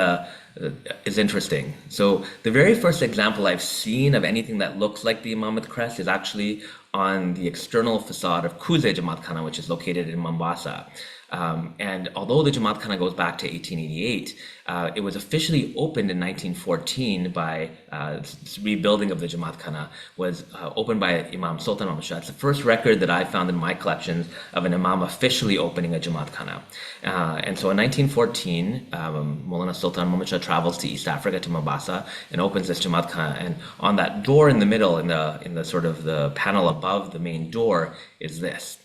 is interesting. So the very first example I've seen of anything that looks like the Imamat crest is actually on the external facade of Kuze Jamaat Khana, which is located in Mombasa. And although the Jamaat Khana goes back to 1888, it was officially opened in 1914 by rebuilding of the Jamaat Khana was opened by Imam Sultan Muhammad Shah. It's the first record that I found in my collections of an Imam officially opening a Jamaat Khana. And so in 1914, Mawlana Sultan Muhammad Shah travels to East Africa, to Mombasa, and opens this Jamaat Khana. And on that door in the middle, in the sort of the panel above the main door, is this.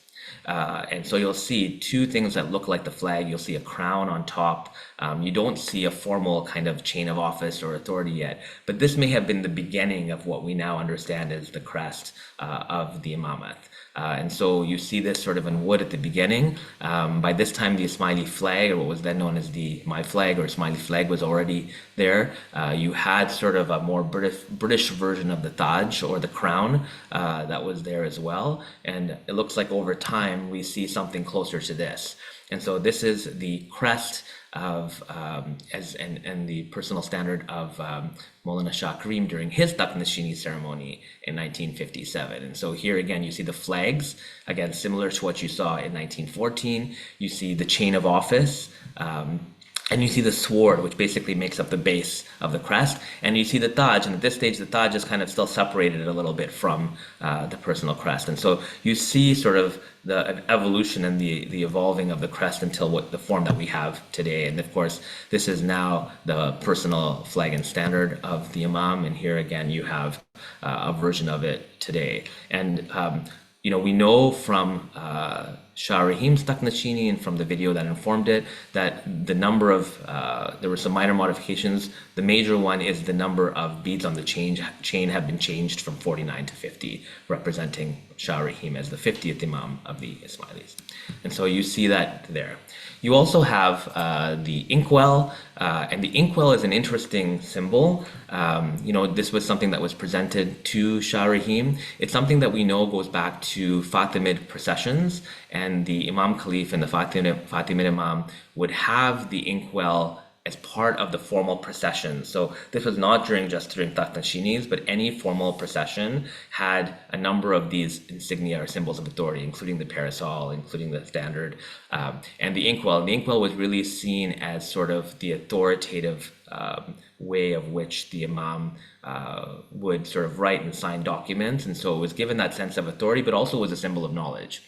And so you'll see 2 things that look like the flag. You'll see a crown on top. You don't see a formal kind of chain of office or authority yet, but this may have been the beginning of what we now understand as the crest of the Imamat. And so you see this sort of in wood at the beginning. By this time, the Ismaili flag, or what was then known as the My Flag or Ismaili flag, was already there. You had sort of a more British version of the Taj or the crown that was there as well. And it looks like over time, we see something closer to this. And so this is the crest of and the personal standard of Mawlana Shah Karim during his Takht-nishini ceremony in 1957. And so here again, you see the flags, again, similar to what you saw in 1914. You see the chain of office, and you see the sword, which basically makes up the base of the crest. And you see the Taj, and at this stage, the Taj is kind of still separated a little bit from the personal crest. And so you see sort of the evolution and the evolving of the crest until the form that we have today. And of course, this is now the personal flag and standard of the Imam. And here again, you have a version of it today. And we know from Shah Rahim's Takht-nishini and from the video that informed it that the number of, there were some minor modifications. The major one is the number of beads on the chain have been changed from 49 to 50, representing Shah Rahim as the 50th Imam of the Ismailis. And so you see that there. You also have the inkwell, and the inkwell is an interesting symbol. This was something that was presented to Shah Rahim. It's something that we know goes back to Fatimid processions, and the Imam Khalif and the Fatimid Imam would have the inkwell as part of the formal procession. So this was not just during Takht-nishinis, but any formal procession had a number of these insignia or symbols of authority, including the parasol, including the standard, and the inkwell. The inkwell was really seen as sort of the authoritative way of which the Imam would sort of write and sign documents. And so it was given that sense of authority, but also was a symbol of knowledge.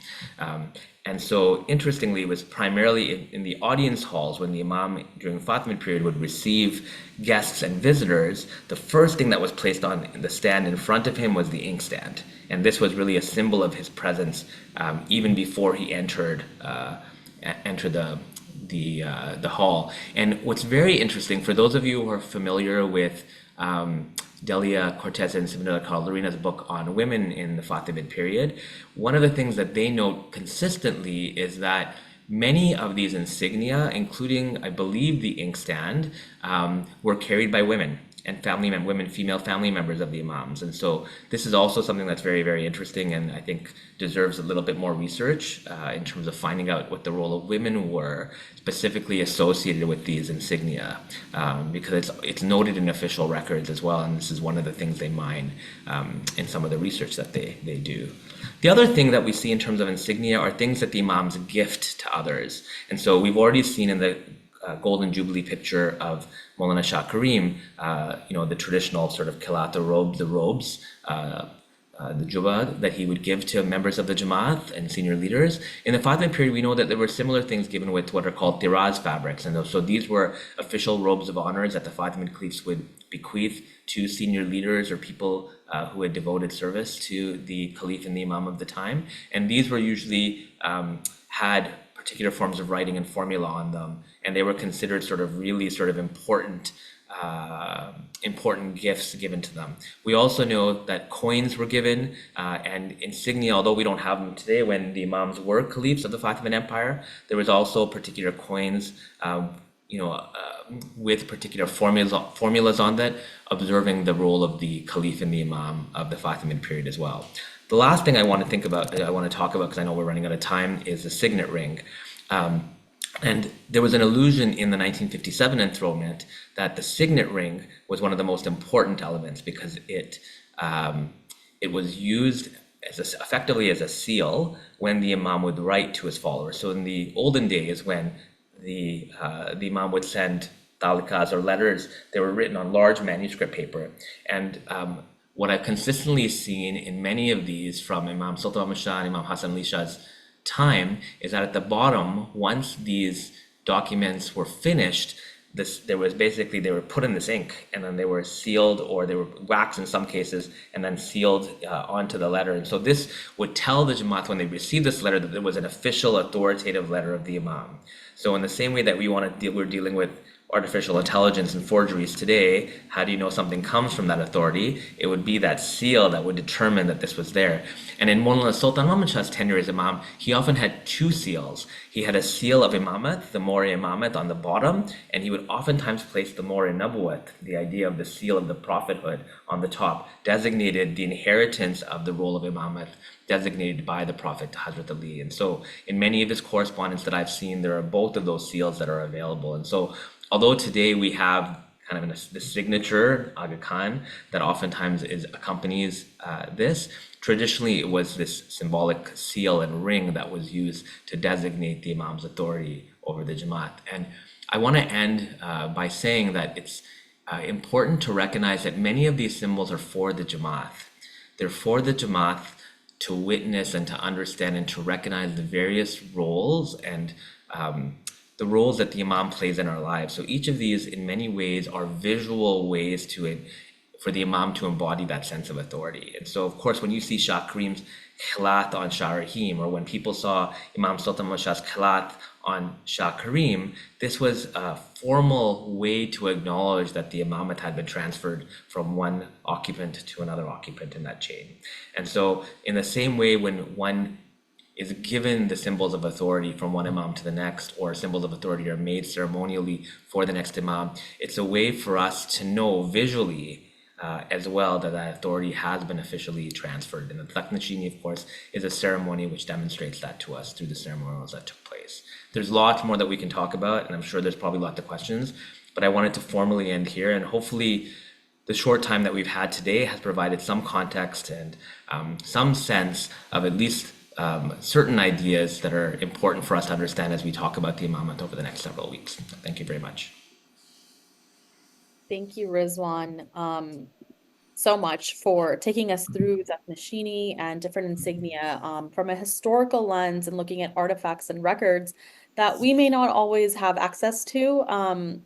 And so interestingly, it was primarily in the audience halls when the Imam during the Fatimid period would receive guests and visitors. The first thing that was placed on the stand in front of him was the inkstand. And this was really a symbol of his presence even before he entered the hall. And what's very interesting, for those of you who are familiar with Delia Cortez and Sabina Carolina's book on women in the Fatimid period, one of the things that they note consistently is that many of these insignia, including, I believe, the inkstand, were carried by women and female family members of the Imams. And so this is also something that's very, very interesting and I think deserves a little bit more research in terms of finding out what the role of women were specifically associated with these insignia, because it's noted in official records as well, and this is one of the things they mine in some of the research that they do. The other thing that we see in terms of insignia are things that the Imams gift to others. And so we've already seen in the Golden Jubilee picture of Mawlana Shah Karim, the traditional sort of khilat, the robes, the juba that he would give to members of the Jamaat and senior leaders. In the Fatimid period, we know that there were similar things given with what are called tiraz fabrics. And so these were official robes of honors that the Fatimid caliphs would bequeath to senior leaders or people who had devoted service to the caliph and the imam of the time. And these were usually had particular forms of writing and formula on them, and they were considered really important gifts given to them. We also know that coins were given and insignia, although we don't have them today. When the Imams were caliphs of the Fatimid Empire, there was also particular coins with particular formulas on that, observing the role of the caliph and the imam of the Fatimid period as well. The last thing I want to talk about, because I know we're running out of time, is the signet ring. And there was an allusion in the 1957 enthronement that the signet ring was one of the most important elements because it was used effectively as a seal when the imam would write to his followers. So in the olden days, when the imam would send talikas or letters, they were written on large manuscript paper. And what I've consistently seen in many of these from Imam Sultan Ahmad Shah and Imam Hassan Ali Shah's time is that at the bottom, once these documents were finished, they were put in this ink and then they were sealed, or they were waxed in some cases and then sealed onto the letter. And so this would tell the Jamaat when they received this letter that it was an official authoritative letter of the Imam. So in the same way that we're dealing with artificial intelligence and forgeries today, how do you know something comes from that authority? It would be that seal that would determine that this was there. And in Mawlana Sultan Muhammad Shah's tenure as Imam, he often had two seals. He had a seal of Imamat, the More Imamat, on the bottom, and he would oftentimes place the More Nabuwat, the idea of the seal of the prophethood, on the top, designated the inheritance of the role of Imamat, designated by the Prophet Hazrat Ali. And so in many of his correspondence that I've seen, there are both of those seals that are available. And so although today we have kind of the signature, Aga Khan, that oftentimes accompanies this, traditionally it was this symbolic seal and ring that was used to designate the Imam's authority over the Jamaat. And I want to end by saying that it's important to recognize that many of these symbols are for the Jamaat. They're for the Jamaat to witness and to understand and to recognize the various roles and the roles that the Imam plays in our lives. So each of these in many ways are visual ways for the Imam to embody that sense of authority. And so of course, when you see Shah Karim's khilat on Shah Rahim, or when people saw Imam Sultan Muhammad Shah's khilat on Shah Karim, this was a formal way to acknowledge that the imamate had been transferred from one occupant to another occupant in that chain. And so in the same way, when one is given the symbols of authority from one imam to the next, or symbols of authority are made ceremonially for the next imam, it's a way for us to know visually as well that authority has been officially transferred. And the Takht-nishini, of course, is a ceremony which demonstrates that to us through the ceremonials that took place. There's lots more that we can talk about, and I'm sure there's probably lots of questions, but I wanted to formally end here, and hopefully the short time that we've had today has provided some context and some sense of at least certain ideas that are important for us to understand as we talk about the imamate over the next several weeks. Thank you very much. Thank you, Rizwan, so much for taking us through Takht-nishini and different insignia from a historical lens and looking at artifacts and records that we may not always have access to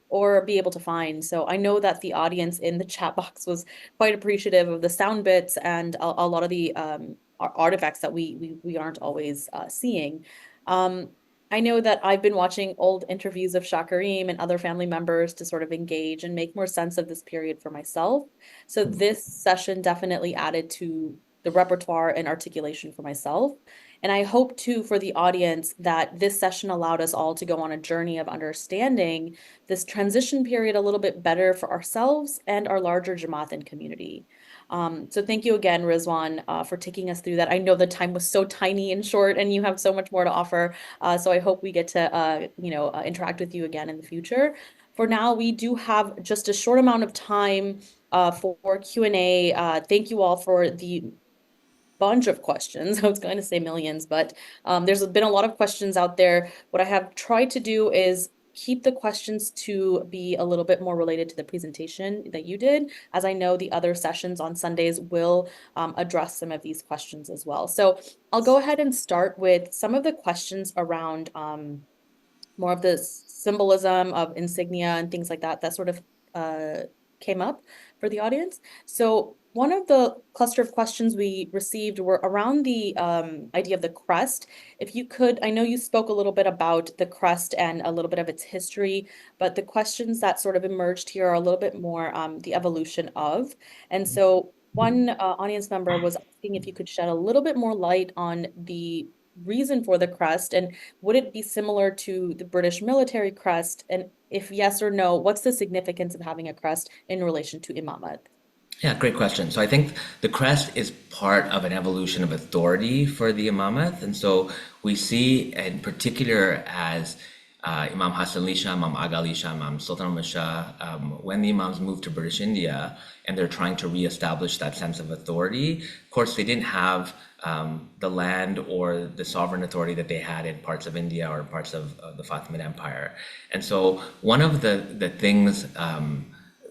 or be able to find. So I know that the audience in the chat box was quite appreciative of the sound bits and a lot of the artifacts that we aren't always seeing. I know that I've been watching old interviews of Shah and other family members to sort of engage and make more sense of this period for myself. So this session definitely added to the repertoire and articulation for myself. And I hope too for the audience that this session allowed us all to go on a journey of understanding this transition period a little bit better for ourselves and our larger Jamaat and community. So thank you again, Rizwan, for taking us through that. I know the time was so tiny and short, and you have so much more to offer. So I hope we get to, interact with you again in the future. For now, we do have just a short amount of time for Q&A. Thank you all for the bunch of questions. I was going to say millions, but there's been a lot of questions out there. What I have tried to do is keep the questions to be a little bit more related to the presentation that you did, as I know the other sessions on Sundays will address some of these questions as well. So I'll go ahead and start with some of the questions around more of the symbolism of insignia and things like that sort of came up for the audience. So one of the cluster of questions we received were around the idea of the crest. If you could, I know you spoke a little bit about the crest and a little bit of its history, but the questions that sort of emerged here are a little bit more the evolution of. And so one audience member was asking if you could shed a little bit more light on the reason for the crest, and would it be similar to the British military crest? And if yes or no, what's the significance of having a crest in relation to imamat? Yeah, great question. So I think the crest is part of an evolution of authority for the imamate. And so we see in particular as Imam Hassan Ali Shah, Imam Aga Ali Shah, Imam Sultan Ahmad Shah, when the Imams moved to British India and they're trying to reestablish that sense of authority, of course, they didn't have the land or the sovereign authority that they had in parts of India or parts of the Fatimid Empire. And so one of the things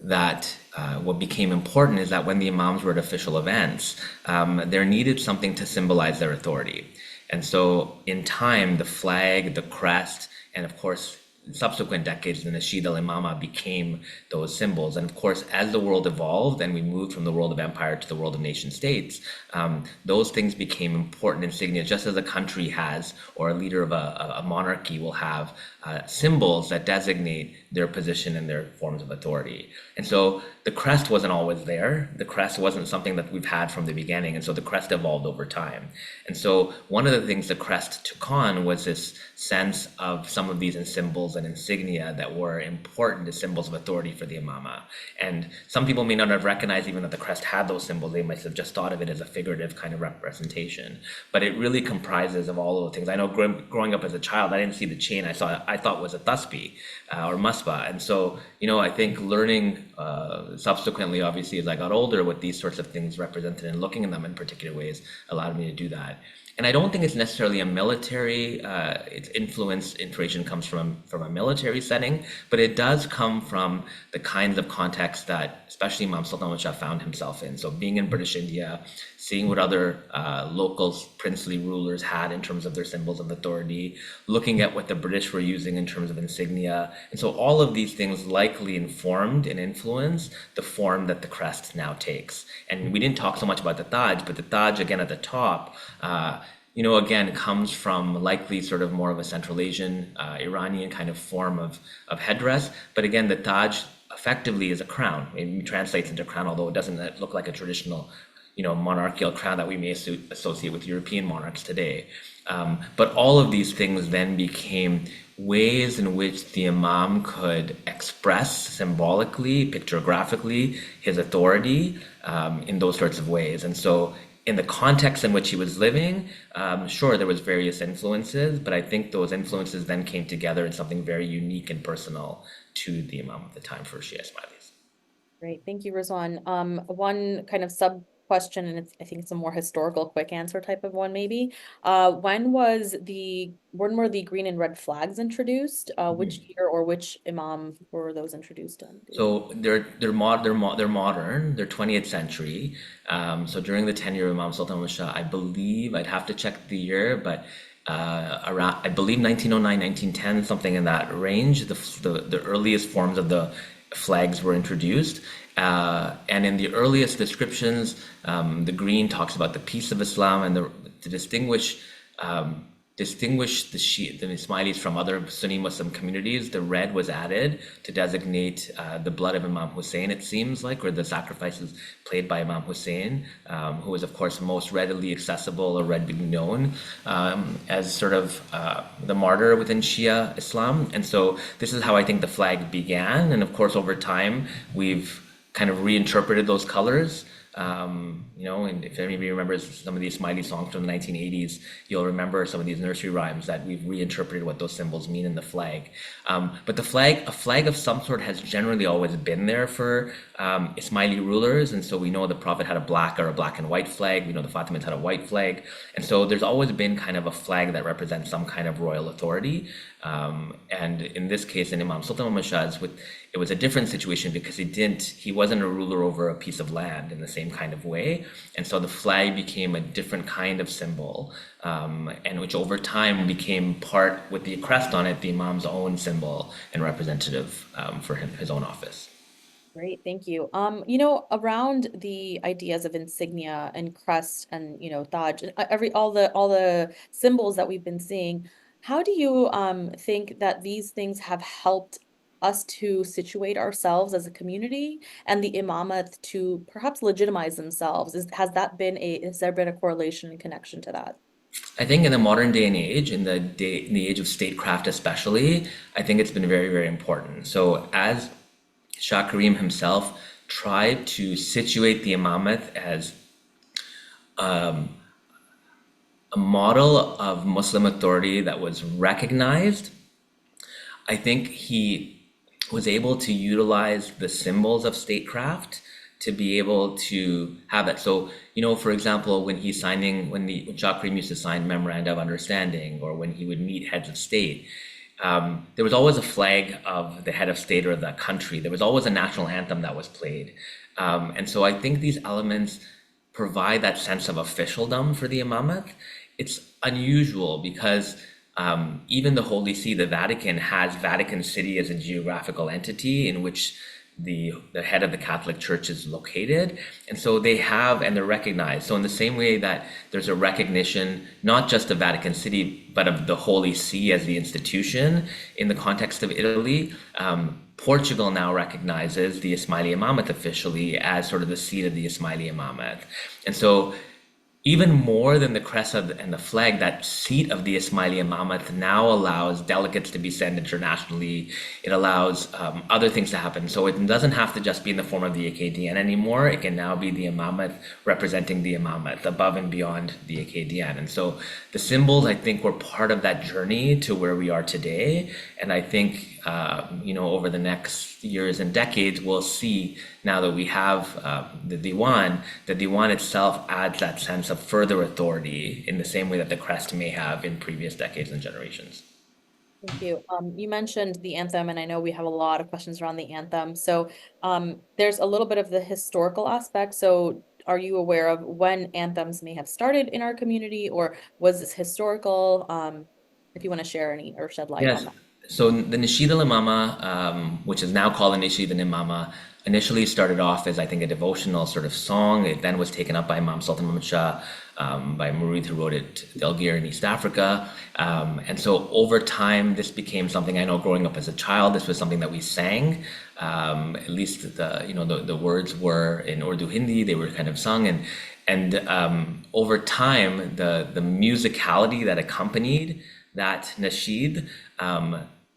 that what became important is that when the Imams were at official events, there needed something to symbolize their authority. And so in time, the flag, the crest, and of course, in subsequent decades, the Nasheed al-Imama became those symbols. And of course, as the world evolved and we moved from the world of empire to the world of nation states, those things became important insignia, just as a country has, or a leader of a monarchy will have symbols that designate their position and their forms of authority. And so the crest wasn't always there. The crest wasn't something that we've had from the beginning. And so the crest evolved over time. And so one of the things the crest took on was this sense of some of these symbols and insignia that were important as symbols of authority for the imama. And some people may not have recognized even that the crest had those symbols. They might have just thought of it as a figurative kind of representation. But it really comprises of all of the things. I know growing up as a child, I didn't see the chain. I thought was a tasbih or musbah. And so, I think learning subsequently, obviously, as I got older, what these sorts of things represented and looking at them in particular ways allowed me to do that. And I don't think it's necessarily a military, its inspiration comes from a military setting, but it does come from the kinds of contexts that especially Imam Sultan Ahmad Shah found himself in. So being in British India, seeing what other local princely rulers had in terms of their symbols of authority, looking at what the British were using in terms of insignia. And so all of these things likely informed and influenced the form that the crest now takes. And we didn't talk so much about the Taj, but the Taj, again, at the top, again, comes from likely sort of more of a Central Asian, Iranian kind of form of headdress. But again, the Taj effectively is a crown. It translates into crown, although it doesn't look like a traditional, monarchical crown that we may associate with European monarchs today. But all of these things then became ways in which the Imam could express symbolically, pictographically, his authority in those sorts of ways. And so in the context in which he was living, sure, there was various influences, but I think those influences then came together in something very unique and personal to the Imam of the time for Shia Ismailis. Great, thank you, Rizwan. One kind of sub question, and I think it's a more historical quick answer type of one maybe. When were the green and red flags introduced? Which year or which Imam were those introduced in? So they're modern. They're 20th century. So during the tenure of Imam Sultan Ahmad Shah, I believe I'd have to check the year, but around, I believe 1909, 1910, something in that range. The earliest forms of the flags were introduced. And in the earliest descriptions, the green talks about the peace of Islam, and to distinguish distinguish the Ismailis from other Sunni Muslim communities, the red was added to designate the blood of Imam Hussein, it seems like, or the sacrifices played by Imam Hussein, who is, of course, most readily accessible or readily known as sort of the martyr within Shia Islam. And so this is how I think the flag began. And of course, over time, we've kind of reinterpreted those colors. And if anybody remembers some of the Ismaili songs from the 1980s, you'll remember some of these nursery rhymes that we've reinterpreted what those symbols mean in the flag. But a flag of some sort has generally always been there for Ismaili rulers. And so we know the Prophet had a black or a black and white flag. We know the Fatimids had a white flag. And so there's always been kind of a flag that represents some kind of royal authority. And in this case, in Imam Sultan Muhammad Shah's, it was a different situation because he wasn't a ruler over a piece of land in the same kind of way. And so the flag became a different kind of symbol, and which over time became part, with the crest on it, the Imam's own symbol and representative for his own office. Great, thank you. Around the ideas of insignia and crest and, Taj, and all the symbols that we've been seeing, how do you think that these things have helped us to situate ourselves as a community and the imamat to perhaps legitimize themselves? Has there been a correlation and connection to that? I think in the modern day and age, in the age of statecraft especially, I think it's been very, very important. So as Shah Karim himself tried to situate the imamat as a model of Muslim authority that was recognized, I think he was able to utilize the symbols of statecraft to be able to have that. So, for example, when Shah Karim used to sign memoranda of understanding, or when he would meet heads of state, there was always a flag of the head of state or the country. There was always a national anthem that was played. And so I think these elements provide that sense of officialdom for the imamat. It's unusual because even the Holy See, the Vatican, has Vatican City as a geographical entity in which the head of the Catholic Church is located. And so they're recognized. So in the same way that there's a recognition, not just of Vatican City, but of the Holy See as the institution in the context of Italy, Portugal now recognizes the Ismaili Imamat officially as sort of the seat of the Ismaili Imamat. And so even more than the crest and the flag, that seat of the Ismaili Imamat now allows delegates to be sent internationally. It allows other things to happen. So it doesn't have to just be in the form of the AKDN anymore. It can now be the Imamat representing the Imamat above and beyond the AKDN. And so the symbols, I think, were part of that journey to where we are today. And I think, over the next years and decades, we'll see, now that we have the Diwan itself adds that sense of further authority in the same way that the crest may have in previous decades and generations. Thank you. You mentioned the anthem, and I know we have a lot of questions around the anthem. So there's a little bit of the historical aspect. So are you aware of when anthems may have started in our community, or was this historical? If you want to share any or shed light on Yes. that. So the Nasheed al-Imama, which is now called the Nasheed al-Imama, initially started off as, I think, a devotional sort of song. It then was taken up by Imam Sultan Muhammad Shah, by Murid, who wrote it in Algiers in East Africa. And so over time, this became something, I know growing up as a child, this was something that we sang. At least the words were in Urdu Hindi, they were kind of sung. And over time, the musicality that accompanied that nasheed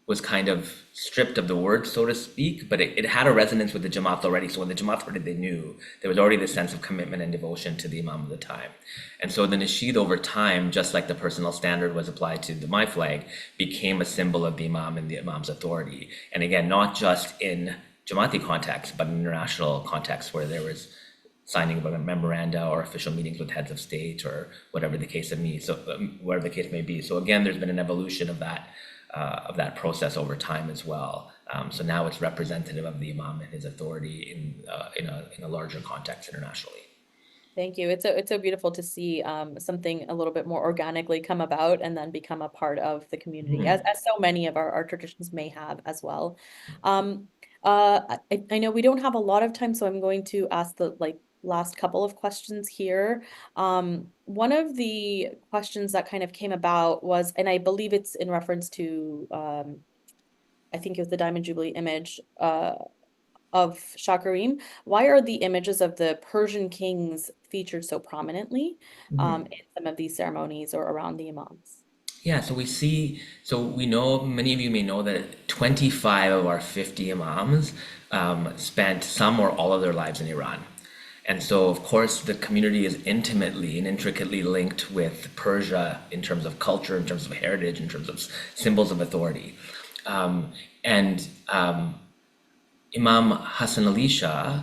was kind of stripped of the word, so to speak, but it had a resonance with the Jamaat already. So when the Jamaat heard it, they knew there was already this sense of commitment and devotion to the Imam of the time. And so the nasheed over time, just like the personal standard was applied to my flag, became a symbol of the Imam and the Imam's authority. And again, not just in Jamaati context, but in international context where there was signing of a memoranda or official meetings with heads of state or whatever the case may be. So again, there's been an evolution of that process over time as well. So now it's representative of the Imam and his authority in a larger context internationally. Thank you. It's so beautiful to see something a little bit more organically come about and then become a part of the community, as so many of our traditions may have as well. I know we don't have a lot of time, so I'm going to ask the last couple of questions here. One of the questions that kind of came about was, and I believe it's in reference to, I think it was the Diamond Jubilee image of Shah Karim. Why are the images of the Persian kings featured so prominently in some of these ceremonies or around the Imams? Yeah, so we know, many of you may know that 25 of our 50 Imams spent some or all of their lives in Iran. And so, of course, the community is intimately and intricately linked with Persia in terms of culture, in terms of heritage, in terms of symbols of authority. And Imam Hassan Ali Shah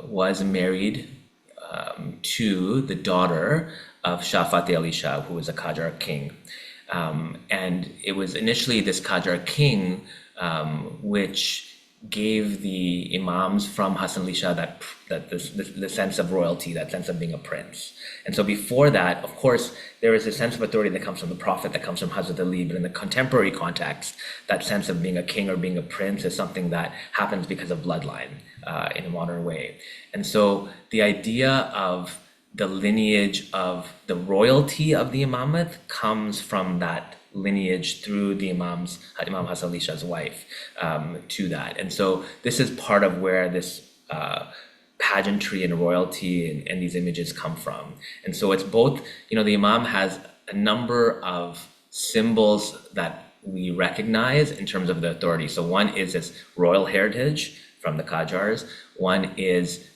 was married to the daughter of Shah Fateh Ali Shah, who was a Qajar king. And it was initially this Qajar king which gave the Imams from Hassan Ali Shah the sense of royalty, that sense of being a prince. And so before that, of course, there is a sense of authority that comes from the Prophet, that comes from Hazrat Ali, but in the contemporary context, that sense of being a king or being a prince is something that happens because of bloodline in a modern way. And so the idea of the lineage of the royalty of the Imamat comes from that lineage through the Imams, Imam Hassan Ali Shah's wife, to that. And so this is part of where this pageantry and royalty and these images come from. And so it's both, the Imam has a number of symbols that we recognize in terms of the authority. So one is this royal heritage from the Qajars. One is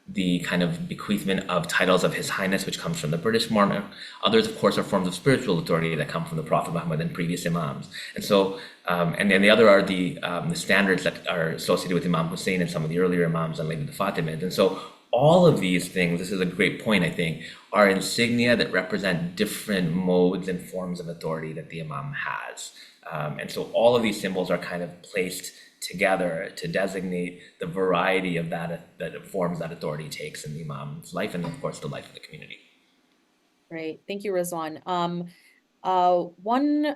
the kind of bequeathment of titles of His Highness, which comes from the British monarch. Others, of course, are forms of spiritual authority that come from the Prophet Muhammad and previous Imams. And so, and then the other are the standards that are associated with Imam Hussain and some of the earlier Imams and later the Fatimids. And so all of these things, this is a great point, I think, are insignia that represent different modes and forms of authority that the Imam has. And so all of these symbols are kind of placed together to designate the variety of that forms that authority takes in the Imam's life and, of course, the life of the community. Great. Thank you, Rizwan. One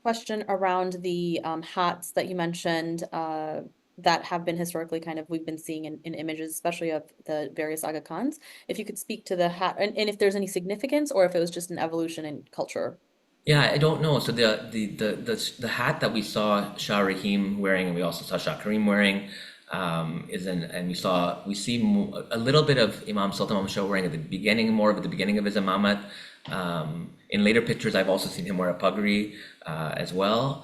question around the hats that you mentioned that have been historically we've been seeing in images, especially of the various Aga Khans. If you could speak to the hat and if there's any significance or if it was just an evolution in culture. Yeah, I don't know. So the hat that we saw Shah Rahim wearing, and we also saw Shah Karim wearing, and we see a little bit of Imam Sultan Muhammad Shah wearing at the beginning, more of at the beginning of his imamat. In later pictures, I've also seen him wear a puggree as well.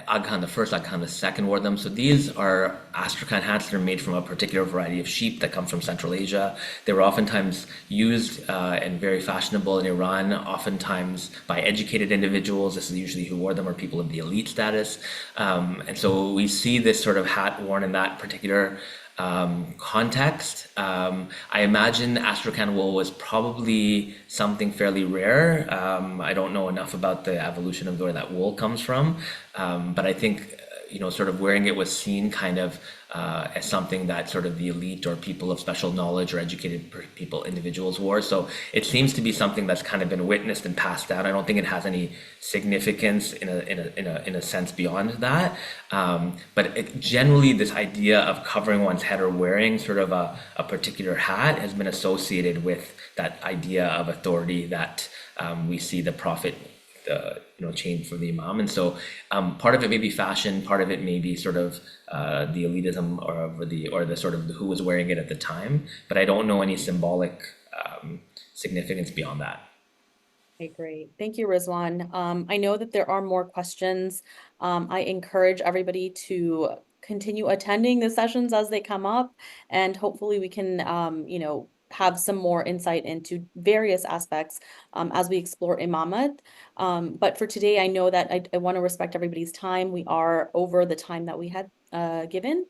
Aga Khan the first, Aga Khan the second wore them. So these are Astrakhan hats that are made from a particular variety of sheep that come from Central Asia. They were oftentimes used and very fashionable in Iran, oftentimes by educated individuals. This is usually who wore them, are people of the elite status. And so we see this sort of hat worn in that particular context. I imagine Astrakhan wool was probably something fairly rare. I don't know enough about the evolution of where that wool comes from, but I think sort of wearing it was seen kind of as something that sort of the elite or people of special knowledge or educated individuals wore. So it seems to be something that's kind of been witnessed and passed down. I don't think it has any significance in a sense beyond that. But generally, this idea of covering one's head or wearing sort of a particular hat has been associated with that idea of authority that we see the Prophet change for the Imam. And so part of it may be fashion, part of it may be sort of the elitism or the sort of who was wearing it at the time, but I don't know any symbolic significance beyond that. Okay, great. Thank you, Rizwan. I know that there are more questions. I encourage everybody to continue attending the sessions as they come up, and hopefully we can, have some more insight into various aspects as we explore Imamat. But for today, I know that I want to respect everybody's time. We are over the time that we had given.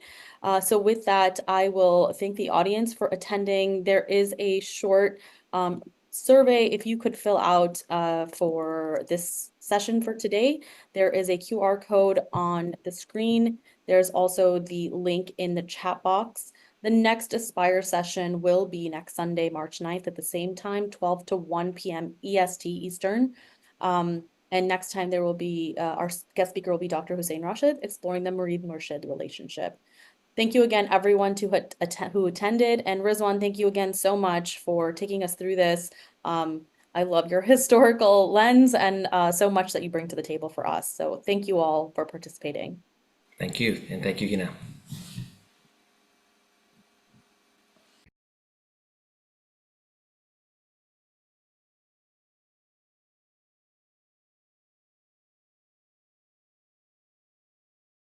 So with that, I will thank the audience for attending. There is a short survey if you could fill out for this session for today. There is a QR code on the screen. There's also the link in the chat box. The next Aspire session will be next Sunday, March 9th at the same time, 12 to 1 p.m. EST Eastern. And next time there will be, our guest speaker will be Dr. Hussein Rashid, exploring the Murid Murshid relationship. Thank you again, everyone who attended. And Rizwan, thank you again so much for taking us through this. I love your historical lens and so much that you bring to the table for us. So thank you all for participating. Thank you, and thank you, Heena.